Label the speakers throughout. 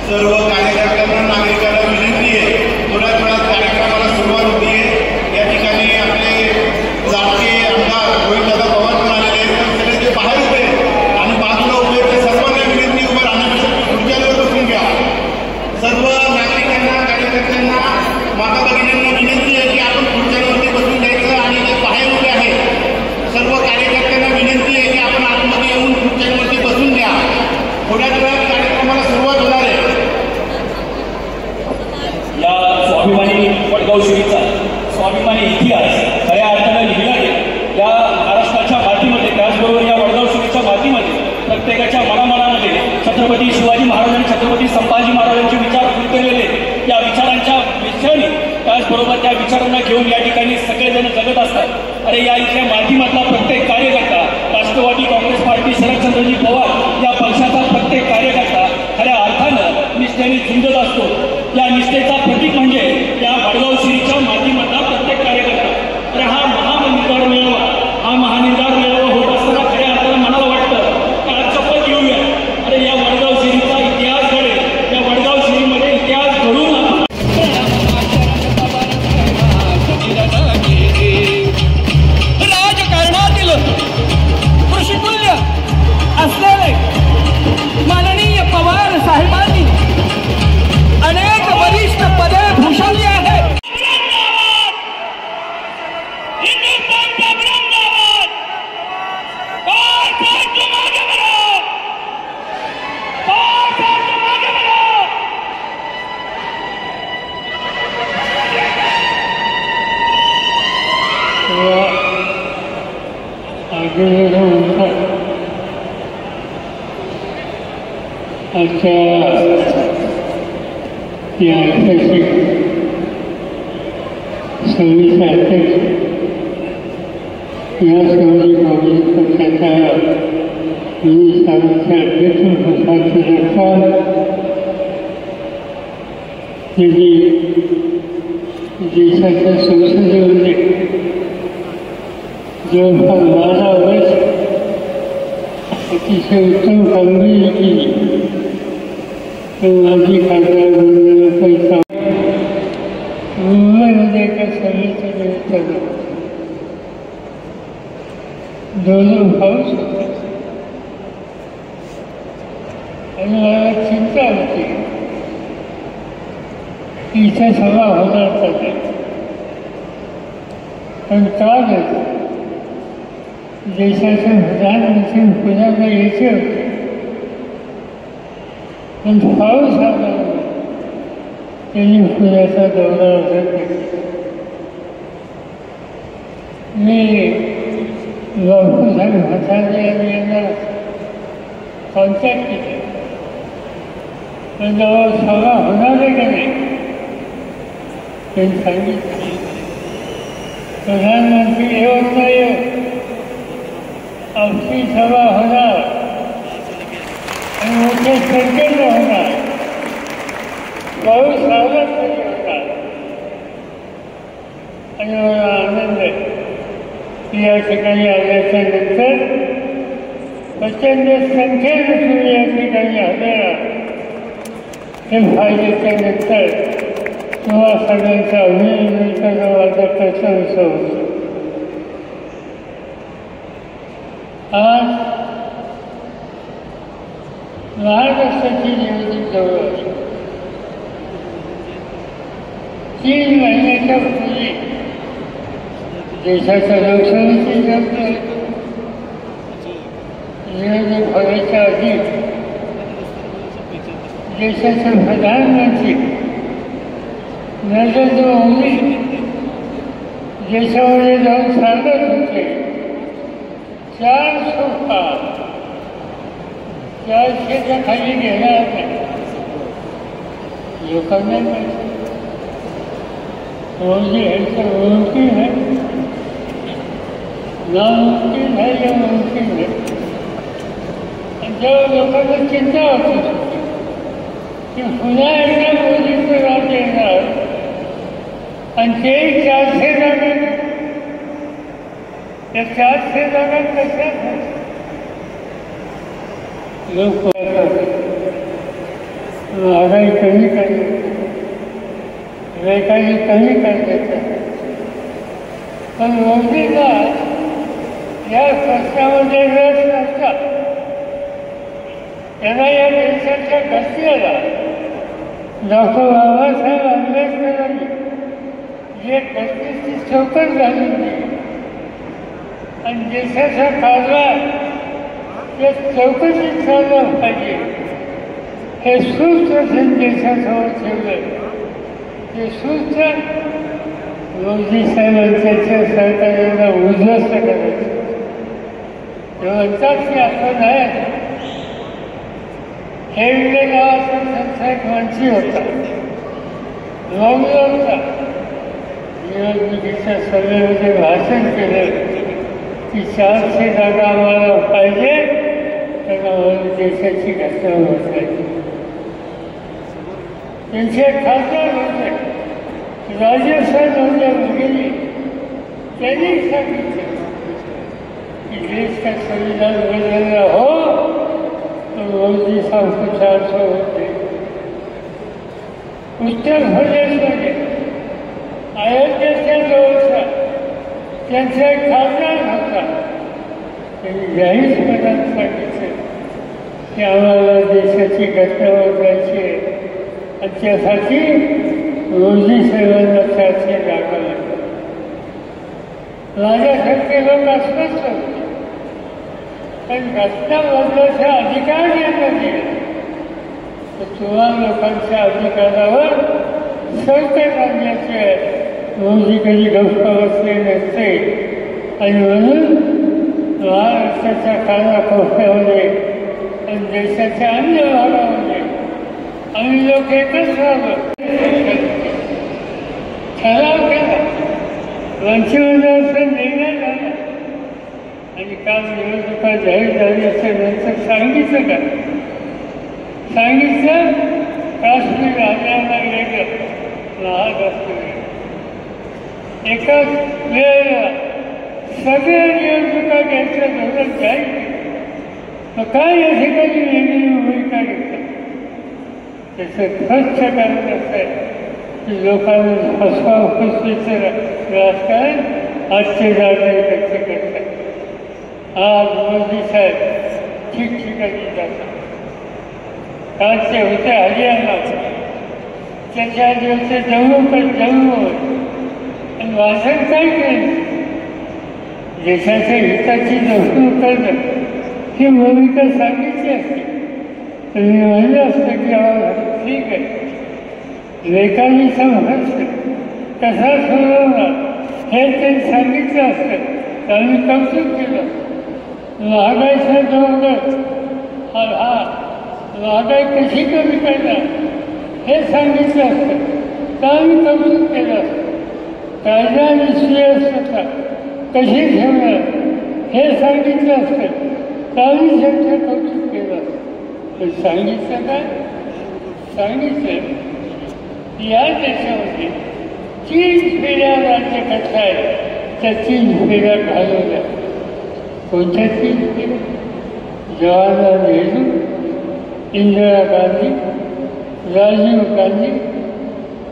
Speaker 1: सर्व कार्यकर्त्यांना नागरिकांना विनंती आहे, थोड्याच वेळात कार्यक्रमाला सुरुवात होती आहे। या ठिकाणी आपले लाडके आमदार रोहितदादा पवार पण आलेले आहेत, सगळे ते बाहेर उभे आणि बाजूला उभे ते सर्वांना विनंती उभं राहण्यापेक्षा खुर्च्यांवर बसून घ्या। सर्व नागरिकांना कार्यकर्त्यांना माता भगिनींना विनंती आहे की आपण खुर्च्यांवरती बसून घ्यायचं आणि ते बाहेर उभे आहेत सर्व कार्यकर्त्यांना विनंती आहे की आपण आतमध्ये येऊन खुर्च्यांवरती बसून घ्या। थोड्याच वेळात कार्यक्रमाला सुरुवात होणार आहे।
Speaker 2: या स्वाभिमानी वडगाव शिरीचा स्वाभिमानी इतिहास खऱ्या अर्थाने लिहिला गेला या महाराष्ट्राच्या मातीमध्ये, त्याचबरोबर या वडगाव शिरीच्या मातीमध्ये प्रत्येकाच्या मनामनामध्ये छत्रपती शिवाजी महाराज आणि छत्रपती संभाजी महाराजांचे विचार गुंतलेले, या विचारांच्या विषयाने त्याचबरोबर त्या विचारांना घेऊन या ठिकाणी सगळेजण जगत असतात। अरे या इथल्या माध्यमातला प्रत्येक कार्यकर्ता, राष्ट्रवादी काँग्रेस पार्टी शरदचंद्रजी पवार या पक्षाचा प्रत्येक कार्यकर्ता खऱ्या अर्थानं निष्ठेने झुंजत असतो। या निष्ठेचा प्रतीक म्हणजे या वडगाव शिरीच्या माध्यमातला प्रत्येक कार्यकर्ता। अरे हा महानिर्धार मेळावा, हा महानिर्धार मेळावा होत असताना खऱ्या अर्थानं मनाला वाटतं की आज शपथ घेऊया, अरे या वडगाव शिरीचा इतिहास घडेल, या वडगाव शिरीमध्ये इतिहास घडून राजकारणातील कृषितुल्य असलेले माननीय पवार साहेबांनी अनेक वरिष्ठ पदे भूषवली आहेत।
Speaker 3: अच्छा या ऐतिहासिक सभेचे अध्यक्ष या शिवाजी काँग्रेस पक्षाच्या विविध शाखांचे अध्यक्ष प्रशांत जगताप यांनी देशाच्या संसदेमध्ये जवळपास 12 वर्ष अतिशय उत्तम कामगिरी केली। माजी खासदार वंदना पैसा मुंबईमध्ये एका सभेचं निमित्त दोन पाऊस होता आणि मला चिंता होती की इथे सभा होणार का नाही, पण कालच देशाचे प्रधानमंत्री पुण्याला यायचे होते, पण पाऊस आला त्यांनी पुण्याचा दौरा रद्द केला। मी बापूसाहेब म्हातारे यांना कॉन्टॅक्ट केले, पण सभा होणार आहे का नाही त्यांनी सांगितलं प्रधानमंत्री येऊन नाही येऊ आमची सभा होणार आणि मोठे संकल्प होणार, पाऊस आला तरी होणार। आणि मला आनंद आहे की या ठिकाणी आल्याच्या नंतर प्रचंड संख्येने तुम्ही या ठिकाणी आलेला हे फायद्याच्या नंतर तुम्हा सगळ्यांचा अभिनंदन करणं माझा प्रशंसा होतो। आज महाराष्ट्राची निवडणूक जवळ आहे। 3 महिन्याच्या पूर्वी देशाच्या लोकसभेची निवडणूक होण्याच्या आधी देशाचे प्रधानमंत्री नरेंद्र मोदी देशामध्ये जाऊन सांगत होते 400 खाली घेणार नाही। लोकांना मोदी यांचं मुमकिन है, नामुमकिन है या मुमकिन है। जेव्हा लोकांना चिंता होती की पुन्हा एकदा मोदीचं राज्य येणार आणि तेही 400 जागा, त्या 400 जागा कशा लोक महागाई कमी करण्याचं, बेकारी कमी करण्याचं. पण मोदीला या प्रश्नामध्ये रस नसता. त्यांना या देशाच्या घटनेला डॉक्टर बाबासाहेब आंबेडकरांनी जे घटनेची चौकट झालेली आणि देशाचा कारभार या चौकशीत चालला पाहिजे हे सूत्र देशासमोर ठेवलं. ते सूत्र मोदी साहेबांच्या सरकारला उद्ध्वस्त करायचं. ते म्हणतात की असं नाही. हेगडे नावाचा त्यांचा एक मंत्री होता, लॉंगचा निवडणुकीच्या सभेमध्ये भाषण केलं की 400 जागा आम्हाला पाहिजे, तर आम्हाला देशाची घटना बसायची. त्यांचे खासदार होते राजस्थान होत्या मुलींनी त्यांनी सांगितलं की देश का संविधान बदलला हो तो मोदी साहेब 400 होते. उत्तर प्रदेशमध्ये अयोध्येच्या जवळचा त्यांचा एक खासदार होता. त्यांनी जाहीरपणात सांगितलं की आम्हाला देशाची घटना बदलायची आहे आणि त्यासाठी मोदी साहेबांना 400 जागा लागतात. माझ्यासारखे लोक अस्वस्थ होते. पण घटना बदलायचा अधिकार देण्यात येईल तर तुम्हा लोकांच्या अधिकारावर संकट आणण्याचे मोदी कधी गप्प बसले नसते. आणि म्हणून महाराष्ट्राच्या कानाकोपऱ्यामध्ये आणि देशाच्या अन्य भागामध्ये आम्ही लोक एकच राहतो. ठराव केला, मंत्रिमंडळाचा निर्णय झाला आणि काल निवडणुका जाहीर झाल्याच्या नंतर सांगितलं का? सांगितलं काश्मीर आंदोलनाला वेगळं, महाराष्ट्र वेगळं. एकाच वेळेला सगळ्या निवडणुका घ्यायचं धोरण जाहीर केलं. मग काय या ठिकाणी वेगळी भूमिका घेतली? त्याचं खर्च करत असेल की लोकांना फसवाफसवीचं राजकारण आजचे जागे खर्च करतात. आज मोदी साहेब ठिकठिकाणी जातात. काल ते होते हरियाणा, त्याच्या आधी होते जम्मूवर आणि भाषण काय केलं? देशाच्या हिताची जपणूक करणं ही भूमिका सांगितली असते. तुम्ही म्हणलं असतं की आम्हाला ठीक आहे, बेकारी संघर्ष कसा सोडवणार हे त्यांनी सांगितलं असतं तर आम्ही कौतुक केलं. महागाईचा धोरण हा महागाई कशी कमी करणार हे सांगितलं असतं तर आम्ही कौतुक केलं असतं. कायदा आणि सुव्यवस्था कशी ठेवणार हे सांगितलं असतं तर आम्ही त्यांचं कौतुक केलं असतं. पण सांगितलं काय? सांगितलं या देशामध्ये 3 पिढ्या राज्यकर्ता आहेत, त्या 3 पिढ्या घालवल्या. कोणत्या 3 पिढ्या? जवाहरलाल नेहरू, इंदिरा गांधी, राजीव गांधी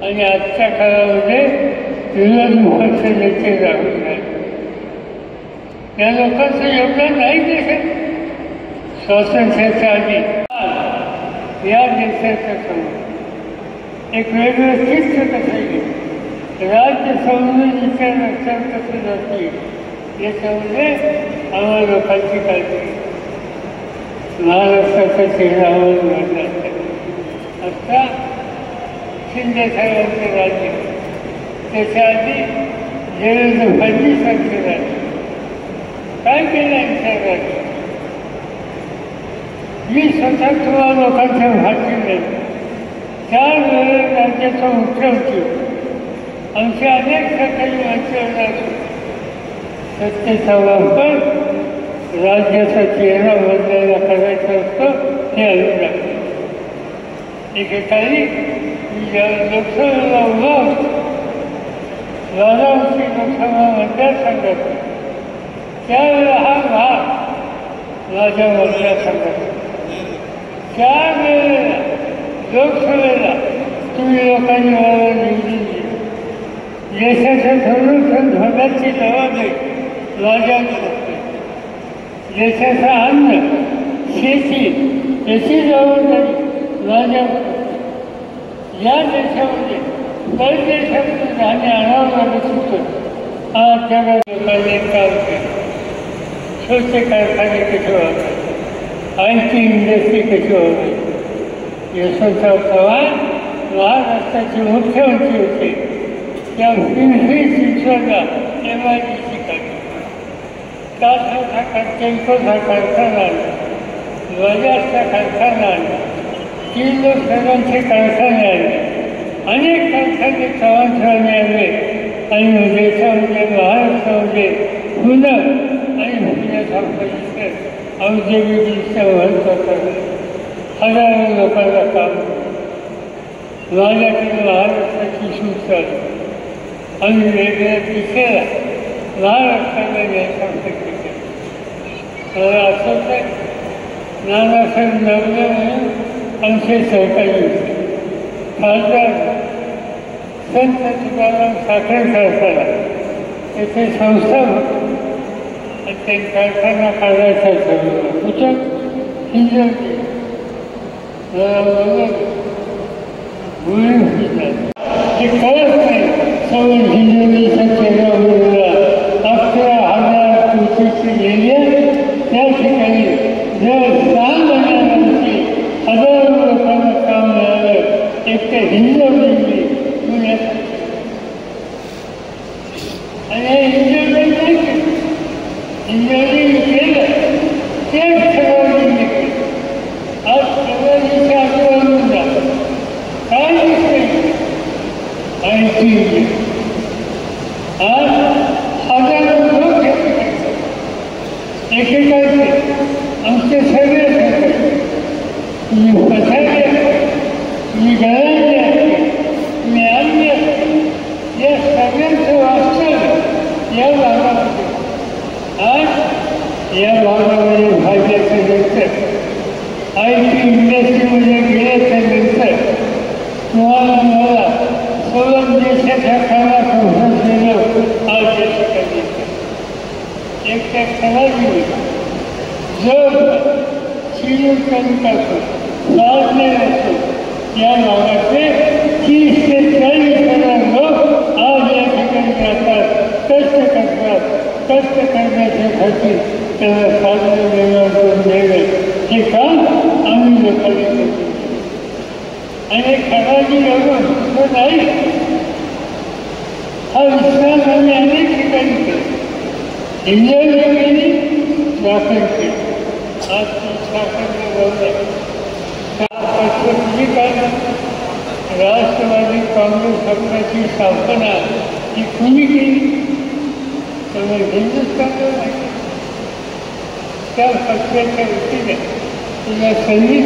Speaker 3: आणि आजच्या काळामध्ये विरोधी पक्ष नेते राहुल गांधी. या लोकांचं योगदान नाही देशात. स्वातंत्र्याच्या आधी या देशाच्या समोर एक वेगळं चित्र कसं येईल, राज्य संवेदनेच्या रक्षण कसं जातील याच्यामध्ये आम्हाला लोकांची काळजी. महाराष्ट्राचा चेहरा आम्हाला वाढला. आता शिंदे साहेबांचं राज्य, त्याच्या आधी देवेंद्र फडणवीसांचं राज्य. काय केलं यांच्या राज्य? मी स्वतः तुम्हा लोकांच्या भाषेने 4 वेळा राज्याचा मुख्यमंत्री, आमच्या अनेक सरकारी मंत्र्यांना सत्तेचा वापर राज्याचा चेहरा बदलायला करायचा असतो हे आम्ही लागतो. एकेकाळी मी ज्यावेळी लोकसभेला उभा होतो, राजावरची लोकसभा मतदारसंघात, त्यावेळेला हा भाग माझ्या मतदारसंघात 4 वेळेला लोकसभेला तुम्ही लोकांनी मला निवडून दिलं. देशाचं संरक्षण होण्याची जबाबदारी राज्यात असते. देशाचं अन्न शेती याची जबाबदारी राज्यात असते. या देशामध्ये परदेशातून धान्य आणावं लागत होतं. आज जगात लोकांनी काम केलं. छोटे कारखाने कसे होतात, IT इंडस्ट्री कशी होते. यशवंतराव चव्हाण महाराष्ट्राचे मुख्यमंत्री होते. त्या पिंपरी चिंचवडला MIDC काढली. टेम्पोचा कारखाना आणला, बजाजचा कारखाना आणला, किर्लोस्करांचे कारखाने आणले, अनेक कारखाने चव्हाणसाहेबांनी आणले आणि देशामध्ये महाराष्ट्रामध्ये पुन्हा आणि पुण्यासारखं औद्योगिकदृष्ट्या महत्त्वाचं हजारो लोकांना काम. माझ्याकडे महाराष्ट्राची सूट चालू. आम्ही वेगळ्या दिशेला महाराष्ट्राला न्यायसाठी केलं. मला असंच आहे, नानासाहेब नवले म्हणून आमचे सहकारी होते. खासदार संत तुकाराम साखर कारखाना येथे संस्था होती आणि ते कारखाना काढायचा ठरवलं. कुठं हिंजवडी हे कळत नाही. सवय हिंजवडीचा चेहरा उडवला. 11,000 कोटीची गेली. त्या ठिकाणी जर 6 महिन्यानंतर हजारो लोकांना काम मिळालं. एक तर हिंजवडी पुण्यात आणि हिंजवडी नाही केलं. हिंजवडी केलं तेच सगळ्यांनी केलं. आज सगळ्यांच्या आजूबाजून जातं काय दिसतंय IT. आज हजारो लोक एकेकाचे आमचे सगळे तुम्ही पछाडले असते, तुम्ही गळाले असते, तुम्ही आणले असते. या सगळ्यांचं वास्तव या भागामध्ये. आज या भागामध्ये भाजपचं नंतर IT इंडस्ट्रीमध्ये गेल्याच्यानंतर तुम्हाला मला सोलम देशाच्या काळात संसदेनं आज या ठिकाणी एक त्या क्षणाची जग श्रीलंकांपासून साधने असतो. या भागाचे 30 ते 40,000 लोक आज या ठिकाणी राहतात, कष्ट करतात. कष्ट करण्यासाठी त्यांना साधने देणं हे काम आम्ही लोकांनी करतो. आणि खराजी एवढं नाही. हा विश्वास आम्ही अनेक ठिकाणी केला. इंजिनिअरिंग केली, शासन केली. आज ती शासनाने बोललं काय राष्ट्रवादी काँग्रेस पक्षाची स्थापना ही कुणी केली? त्यामुळे हिंदुस्थानला नाही. त्या पक्षाच्या वतीने तुला संधी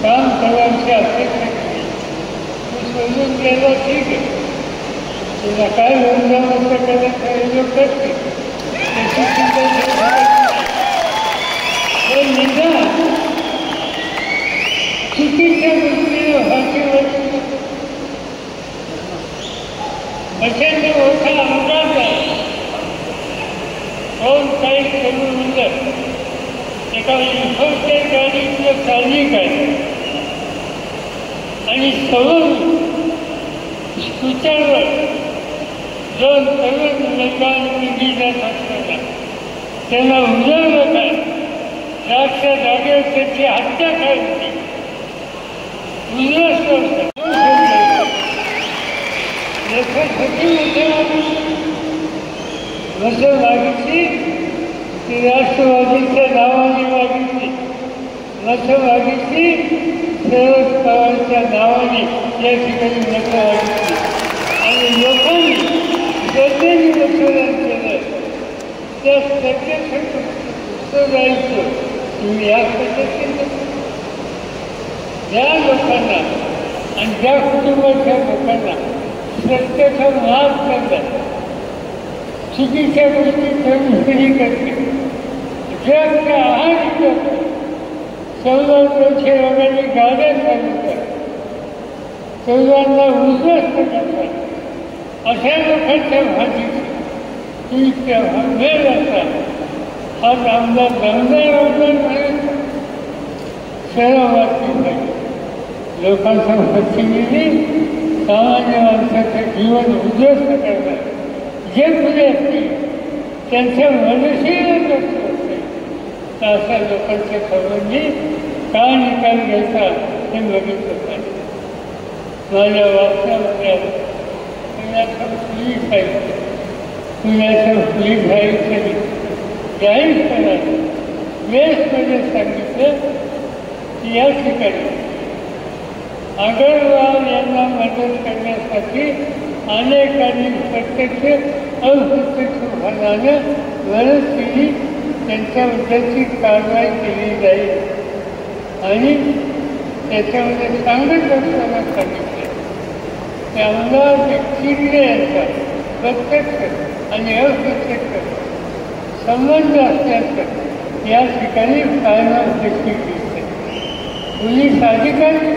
Speaker 3: काम करायची अपेक्षा केली. तू सोडून गेला ठीक आहे. तुला काय बंदोबस्त करायचं लोक करते त्याची चिंता पण निदान चुकीच्या गोष्टीला भाषेवर प्रचंड मोठा अंदाज आहे. कोण काही करून म्हणलं एका इन्फोर्समेंट गाडीतलं चालविक आहे आणि सवय स्कूटरवर 2 तरुण मुलगी जात असताना त्यांना उजळलं काय. त्याच्या जागेवर त्याची हत्या काय होती. कसं मागितली ती राष्ट्रवादीच्या नावाने मागितली. कसं मागितली शरद पवारच्या नावाने या ठिकाणी मतं मागितली आणि लोकांनी श्रद्धेने मतदान केलं. त्या श्रद्धेचं उत्तर जायचं तुम्ही या पद्धतीने ज्या लोकांना आणि ज्या कुटुंबाच्या लोकांना सत्याचा माफ करतात, चुकीच्या गोष्टी करून खरी करते, जगच्या आहार 1400 लोकांनी गाड्या चालू करतात. सर्वांना उद्ध्वस्त करतात अशा लोकांच्या भाजीची तुम्ही वेळ असतात आज आमदार दमदार नाही शहरात वाटली पाहिजे लोकांचा भक्तीने सामान्य माणसाचं जीवन उद्ध्वस्त करतात जे पुढे असतील त्यांच्या मनसेला लक्ष असते तर अशा लोकांच्या खबरनी काय निकाल घेतात हे बघितलं पाहिजे माझ्या वाचनामध्ये पुण्याचं पोलीस आयुक्त पुण्याचं पोलीस आयुक्तांनी जाहीरपणे वेळेसमध्ये सांगितलं की या ठिकाणी अग्रवाल यांना मदत करण्यासाठी अनेकांनी प्रत्यक्ष अप्रत्यक्ष भागानं गरज केली त्यांच्याबद्दलची कारवाई केली जाईल आणि त्याच्यामध्ये सांगत असताना सांगितलं की आमदार चिडले यांचा प्रत्यक्ष आणि अप्रत्यक्ष संबंध असल्याचं या ठिकाणी कायम देखील दिसते पोलीस अधिकारी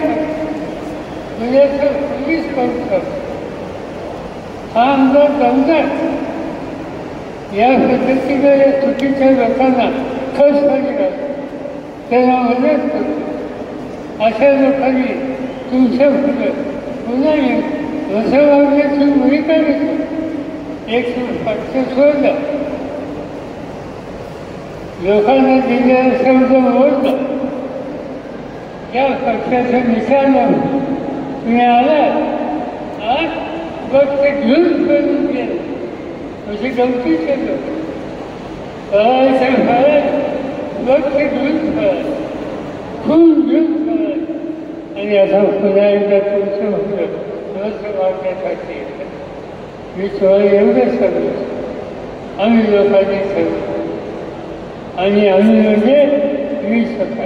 Speaker 3: पुण्याचं पोलीस कौन्सिल हा आमदार दमदार या पद्धतीनं या चुकीच्या लोकांना खस घालतो त्यांना मदत करतो अशा लोकांनी तुमच्या पुढं पुन्हा असं वागण्याची भूमिका घेतली एक पक्ष सोडला लोकांना दिलेला शब्द मोडला या पक्षाचा निकाल तुम्ही आला आज फक्त घेऊन करून गेलं म्हणजे गमती केलं फळायचं फळ फक्त घेऊन फळ खून घेऊन फळ आणि आता पुन्हा एकदा तुमचं होतं थोडंसं वागण्यासाठी मी तुम्हाला एवढं सांगतो आम्ही लोकांनी सांगतो आणि आम्ही म्हणजे मी स्वतः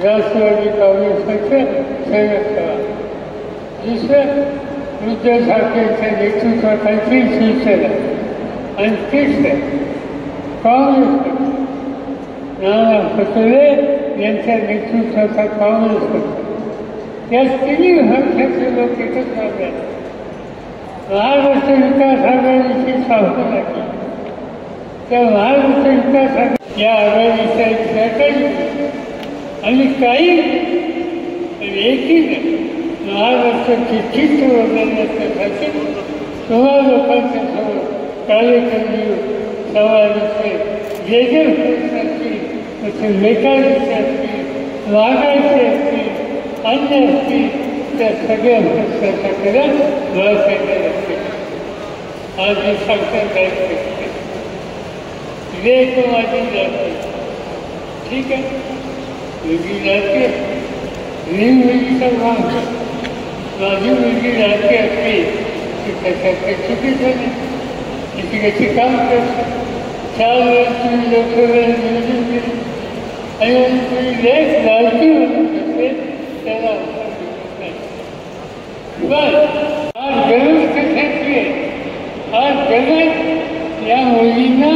Speaker 3: राष्ट्रवादी काँग्रेसचं सैनिक करा दुसरं उद्धव ठाकरेंच्या नेतृत्वाखालची शिवसेना आणि तिसरं काँग्रेस पक्ष नाना पटोले यांच्या नेतृत्वाचा काँग्रेस पक्ष या तिन्ही पक्षाचे लोक एकच लागतात महाराष्ट्र विकास आघाडीची स्थापना केली त्या महाराष्ट्र विकास आघाडी या आघाडीचा एक सहकारी आणि काही एकीने महाराष्ट्राचे चित्र बदलण्यासाठी तुम्हा लोकांच्या समोर कार्यकर्ते समाजाचे जे जे प्रश्न असतील त्याचे मेकानिचे असतील वागायचे असतील अन्य असतील त्या सगळ्या प्रश्नाच्याकडे बाळासाहेब असतील आज हे सांगता जायचं विवेक माझी जाते ठीक आहे मुलगी जाते मी मुलगीचा भाग माझी मुलगी जाते असते की त्याच्यात काही चुकीचं नाही ती कशी काम करते 4 वर्ष तुम्ही लोकसभेला निवडून दिली आणि तुम्ही लेख लालची म्हणून असते त्याला पण आज गरज कशाची आहे आज गरज या मुलींना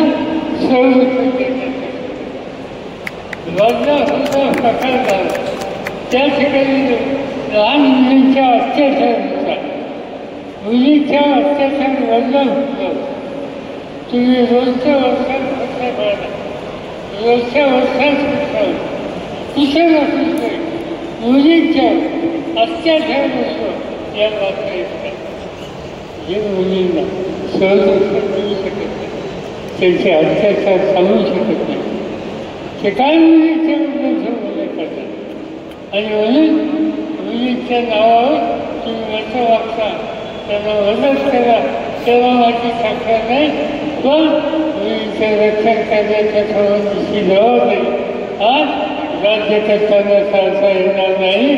Speaker 3: संरक्षण देण्याची लग्न सुद्धा प्रकार झाला त्या ठिकाणी लहान मुलींच्या अत्याचार होतात मुलींच्या अत्याचार लग्न होतं तुम्ही रोजच्या वर्षात फक्त बघा रोजच्या वर्षात कुठे नसतो मुलींच्या अत्याचार होतो या बातम्या येतात जे मुलींना संरक्षण मिळू शकत नाही त्यांचे अत्याचार सांगू शकत नाही ते काय मुलींच्या उल्लेख करतात आणि म्हणून मुलींच्या नावावर तुम्ही वरचं वागता त्यांना मदत करा तेव्हा माझी तक्रार नाही पण मुलींचं रक्षण करण्याच्या संबंधीची जबाबदारी आज राज्यकर्त्यांना सांगता येणार नाही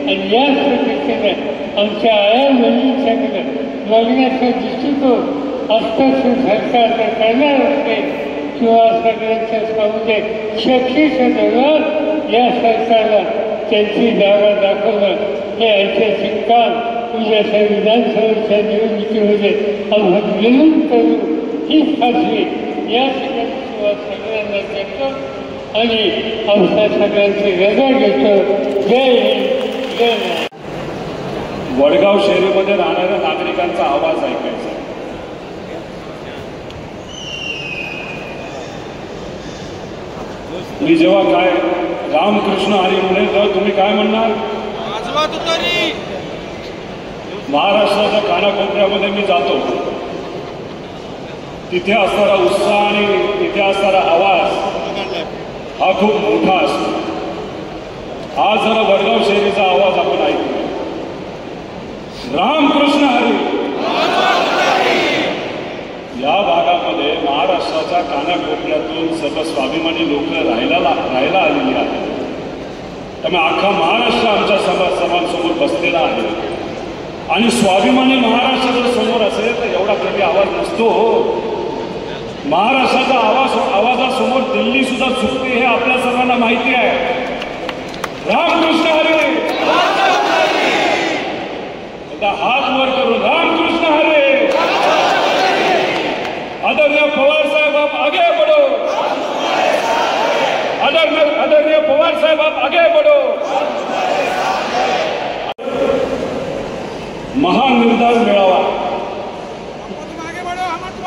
Speaker 3: आणि याच पद्धतीनं आमच्या आया मुलींच्याकडे बघण्याचा दृष्टिकोन आत्ताचं सरकार जर करणार असेल किंवा सगळ्यांच्या समोर शक्तीचं धरून या सरकारला त्यांची जागा दाखवणं हे ऐतिहासिक काम उद्याच्या विधानसभेच्या निवडणुकीमध्ये आम्हाला विनंती करू ही खात्री या ठिकाणी सुरुवात सगळ्यांना देतो आणि आमच्या सगळ्यांची रजा घेतो जय हिंद जय
Speaker 4: वडगाव शहरीमध्ये राहणाऱ्या नागरिकांचा आवाज ऐकायचा. मी जेव्हा काय रामकृष्ण हरी म्हणेल तेव्हा तुम्ही काय म्हणणार? महाराष्ट्राच्या कानाकोपऱ्यामध्ये मी जातो, तिथे असणारा उत्साह आणि तिथे असणारा आवाज हा खूप मोठा असतो. आज जरा वडगाव शहरीचा आवाज आपण ऐकू. रामकृष्ण हरी. या भागामध्ये महाराष्ट्राच्या कानाकोपऱ्यातून सर्व स्वाभिमानी लोक राहायला आलेली आहेत. त्यामुळे अख्खा महाराष्ट्र आमच्या सर्वांसमोर बसलेला आहे. आणि स्वाभिमानी महाराष्ट्र जर समोर असेल तर एवढा कमी आवाज नसतो. महाराष्ट्राचा आवाजासमोर दिल्ली सुद्धा चुकते हे आपल्या सर्वांना माहिती आहे. रामकृष्ण हरी. आता हात वर करून रामकृष्ण हरी. आदरणीय पवार साहेब आप आगे बढ़ो. आदरणीय पवार साहेब आप आगे बढ़ो. महानिर्धार मेळावा.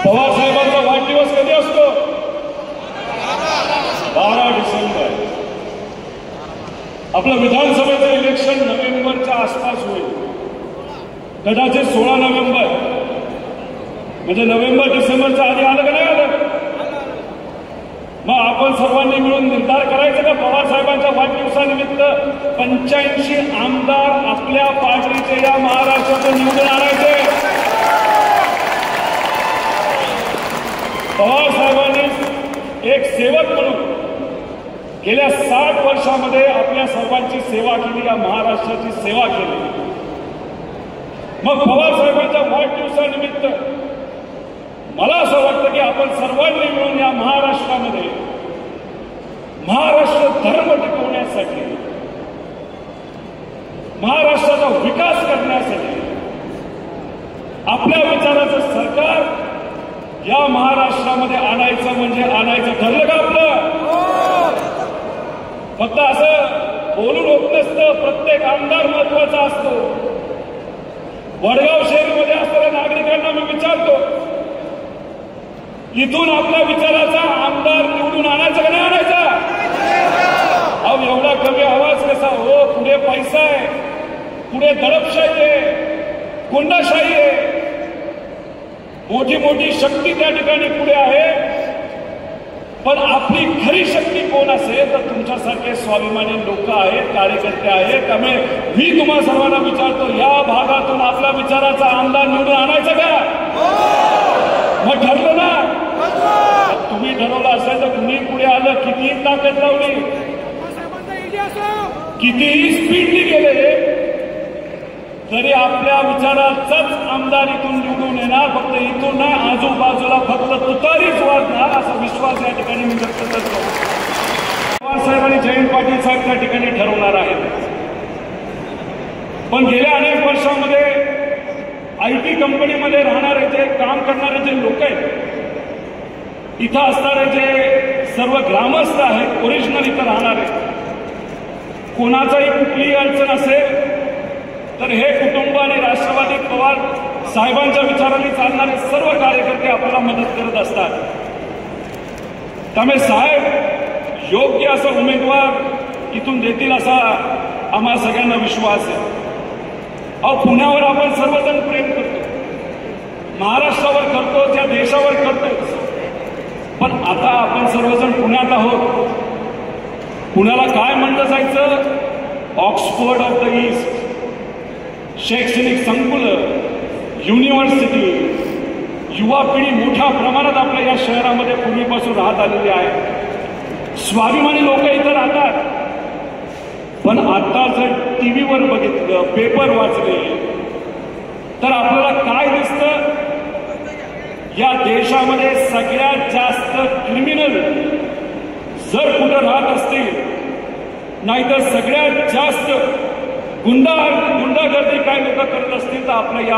Speaker 4: पवार साहेबांचा वाढदिवस कधी असतो? 12 डिसेंबर. आपलं विधानसभेचं इलेक्शन नोव्हेंबरच्या आसपास होईल, कदाचित 16 नोव्हेंबर. म्हणजे नोव्हेंबर डिसेंबरच्या आधी आलं का नाही आलं? मग आपण सर्वांनी मिळून निर्धार करायचा का पवार साहेबांच्या वाढदिवसानिमित्त 85 आमदार आपल्या पार्टीचे या महाराष्ट्रातून निवडून आणायचे. पवार साहेबांनी एक सेवक म्हणून गेल्या 60 वर्षामध्ये आपल्या सर्वांची सेवा केली, या महाराष्ट्राची सेवा केली. मग पवार साहेबांच्या वाढदिवसानिमित्त मला असं वाटतं की आपण सर्वांनी मिळून या महाराष्ट्रामध्ये महाराष्ट्र धर्म टिकवण्यासाठी, महाराष्ट्राचा विकास करण्यासाठी आपल्या विचाराचं सरकार या महाराष्ट्रामध्ये आणायचं म्हणजे आणायचं. ठरलं का आपलं? फक्त असं बोलून होत नसतं. प्रत्येक आमदार महत्वाचा असतो. वडगाव शहरीमध्ये असणाऱ्या नागरिकांना मी विचारतो, इथून आपल्या विचाराचा आमदार निवडून आणायचा का नाही आणायचा? अहो एवढा कमी आवाज कसा हो? पुढे पैसा आहे, पुढे दडपशाही आहे, गुंडाशाही आहे, मोठी मोठी शक्ती त्या ठिकाणी पुढे आहे. पण आपली खरी शक्ती कोण असेल तर तुमच्यासारखे स्वाभिमानी लोक आहेत, कार्यकर्ते आहेत. त्यामुळे मी तुम्हा सर्वांना विचारतो, या भागातून आपल्या विचाराचा आमदार निवडून आणायचा का? मग ठरलं ना? तुम्ही ठरवलं असेल तर कुणी पुढे आलं, कितीही ताकद लावली, कितीही स्पीडनी गेले तरी आपल्या विचाराचाच आमदार इथून निवडून येणार. फक्त इथून नाही, आजूबाजूला फक्त तुतारीच वाजणार असा विश्वास या ठिकाणी मी व्यक्त करतो. पवार साहेब आणि जयंत पाटील साहेब त्या ठिकाणी ठरवणार आहेत. पण गेल्या अनेक वर्षामध्ये IT कंपनीमध्ये राहणारे जे काम करणारे जे लोक आहेत, इथं असणारे जे सर्व ग्रामस्थ आहेत, ओरिजिनल इथं राहणारे, कोणाचाही कुठलीही अडचण असेल तर हे कुटुंब आणि राष्ट्रवादी पवार साहेबांच्या विचारांनी चालणारे सर्व कार्यकर्ते आपल्याला मदत करत असतात. त्यामुळे साहेब योग्य असा उमेदवार इथून देतील असा आम्हा सगळ्यांना विश्वास आहे. अहो पुण्यावर आपण सर्वजण प्रेम करतो, महाराष्ट्रावर करतो, त्या देशावर करतोच. पण आता आपण सर्वजण पुण्यात आहोत. पुण्याला काय म्हणलं जायचं? Oxford of the east. शैक्षणिक संकुल, युनिव्हर्सिटी, युवा पिढी मोठ्या प्रमाणात आपल्या या शहरामध्ये पूर्वीपासून राहत आलेली आहे. स्वाभिमानी लोक इथं राहतात. पण आता जर टीव्हीवर बघितलं, पेपर वाचले तर आपल्याला काय दिसतं? या देशामध्ये सगळ्यात जास्त क्रिमिनल जर कुठं राहत असतील, नाहीतर सगळ्यात जास्त गुंडागर्दी काय लोक करत असतील तर आपल्या या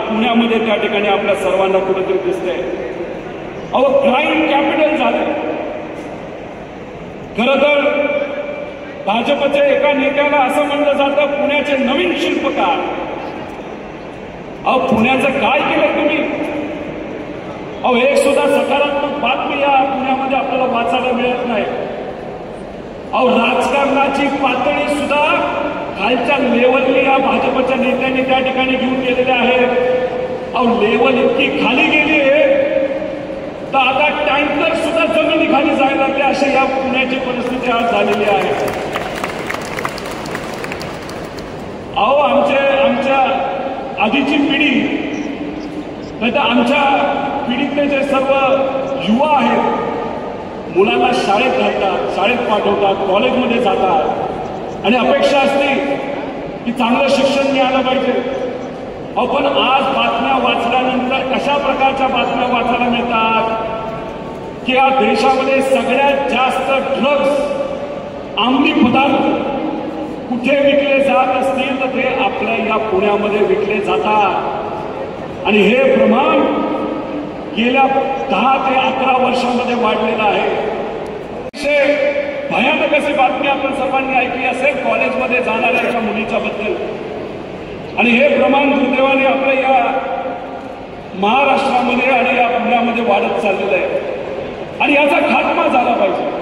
Speaker 4: पुण्यामध्ये त्या ठिकाणी आपल्या सर्वांना कुठेतरी दिसतंय. अहो क्राईम कॅपिटल झालं. खरं तर भाजपच्या एका नेत्याला असं म्हणलं जातं, पुण्याचे नवीन शिल्पकार. अहो पुण्याचं काय केलं तुम्ही? अहो एक सुद्धा सकारात्मक बातमी या पुण्यामध्ये आपल्याला वाचायला मिळत नाही. अहो राजकारणाची पातळी सुद्धा खालच्या लेवलनी या भाजपच्या नेत्यांनी त्या ठिकाणी घेऊन गेलेले आहेत. अहो लेवल इतकी खाली गेली आहे तर आता टँकर सुद्धा जमिनीखाली जायला लागले अशी या पुण्याची परिस्थिती आज झालेली आहे. अहो आमच्या आधीची पिढी नाही तर आमच्या पिढीतले जे सर्व युवा आहेत मुलांना शाळेत घालतात, शाळेत पाठवतात, कॉलेजमध्ये जातात आणि अपेक्षा असते की चांगलं शिक्षण मिळालं पाहिजे. पण आज बातम्या वाचल्यानंतर कशा प्रकारच्या बातम्या वाचायला मिळतात की या देशामध्ये सगळ्यात जास्त ड्रग्ज, अंमली पदार्थ कुठे विकले जात असतील तर ते आपल्या या पुण्यामध्ये विकले जातात आणि हे प्रमाण गेल्या 10 ते 11 वर्षांमध्ये वाढलेलं आहे. भयानक अशी बातमी आपण सर्वांनी ऐकली असेल कॉलेजमध्ये जाणाऱ्या एका मुलीच्या बद्दल आणि हे प्रमाण दुर्दैवाने आपल्या या महाराष्ट्रामध्ये आणि या पुण्यामध्ये वाढत चाललेलं आहे आणि याचा खात्मा झाला पाहिजे.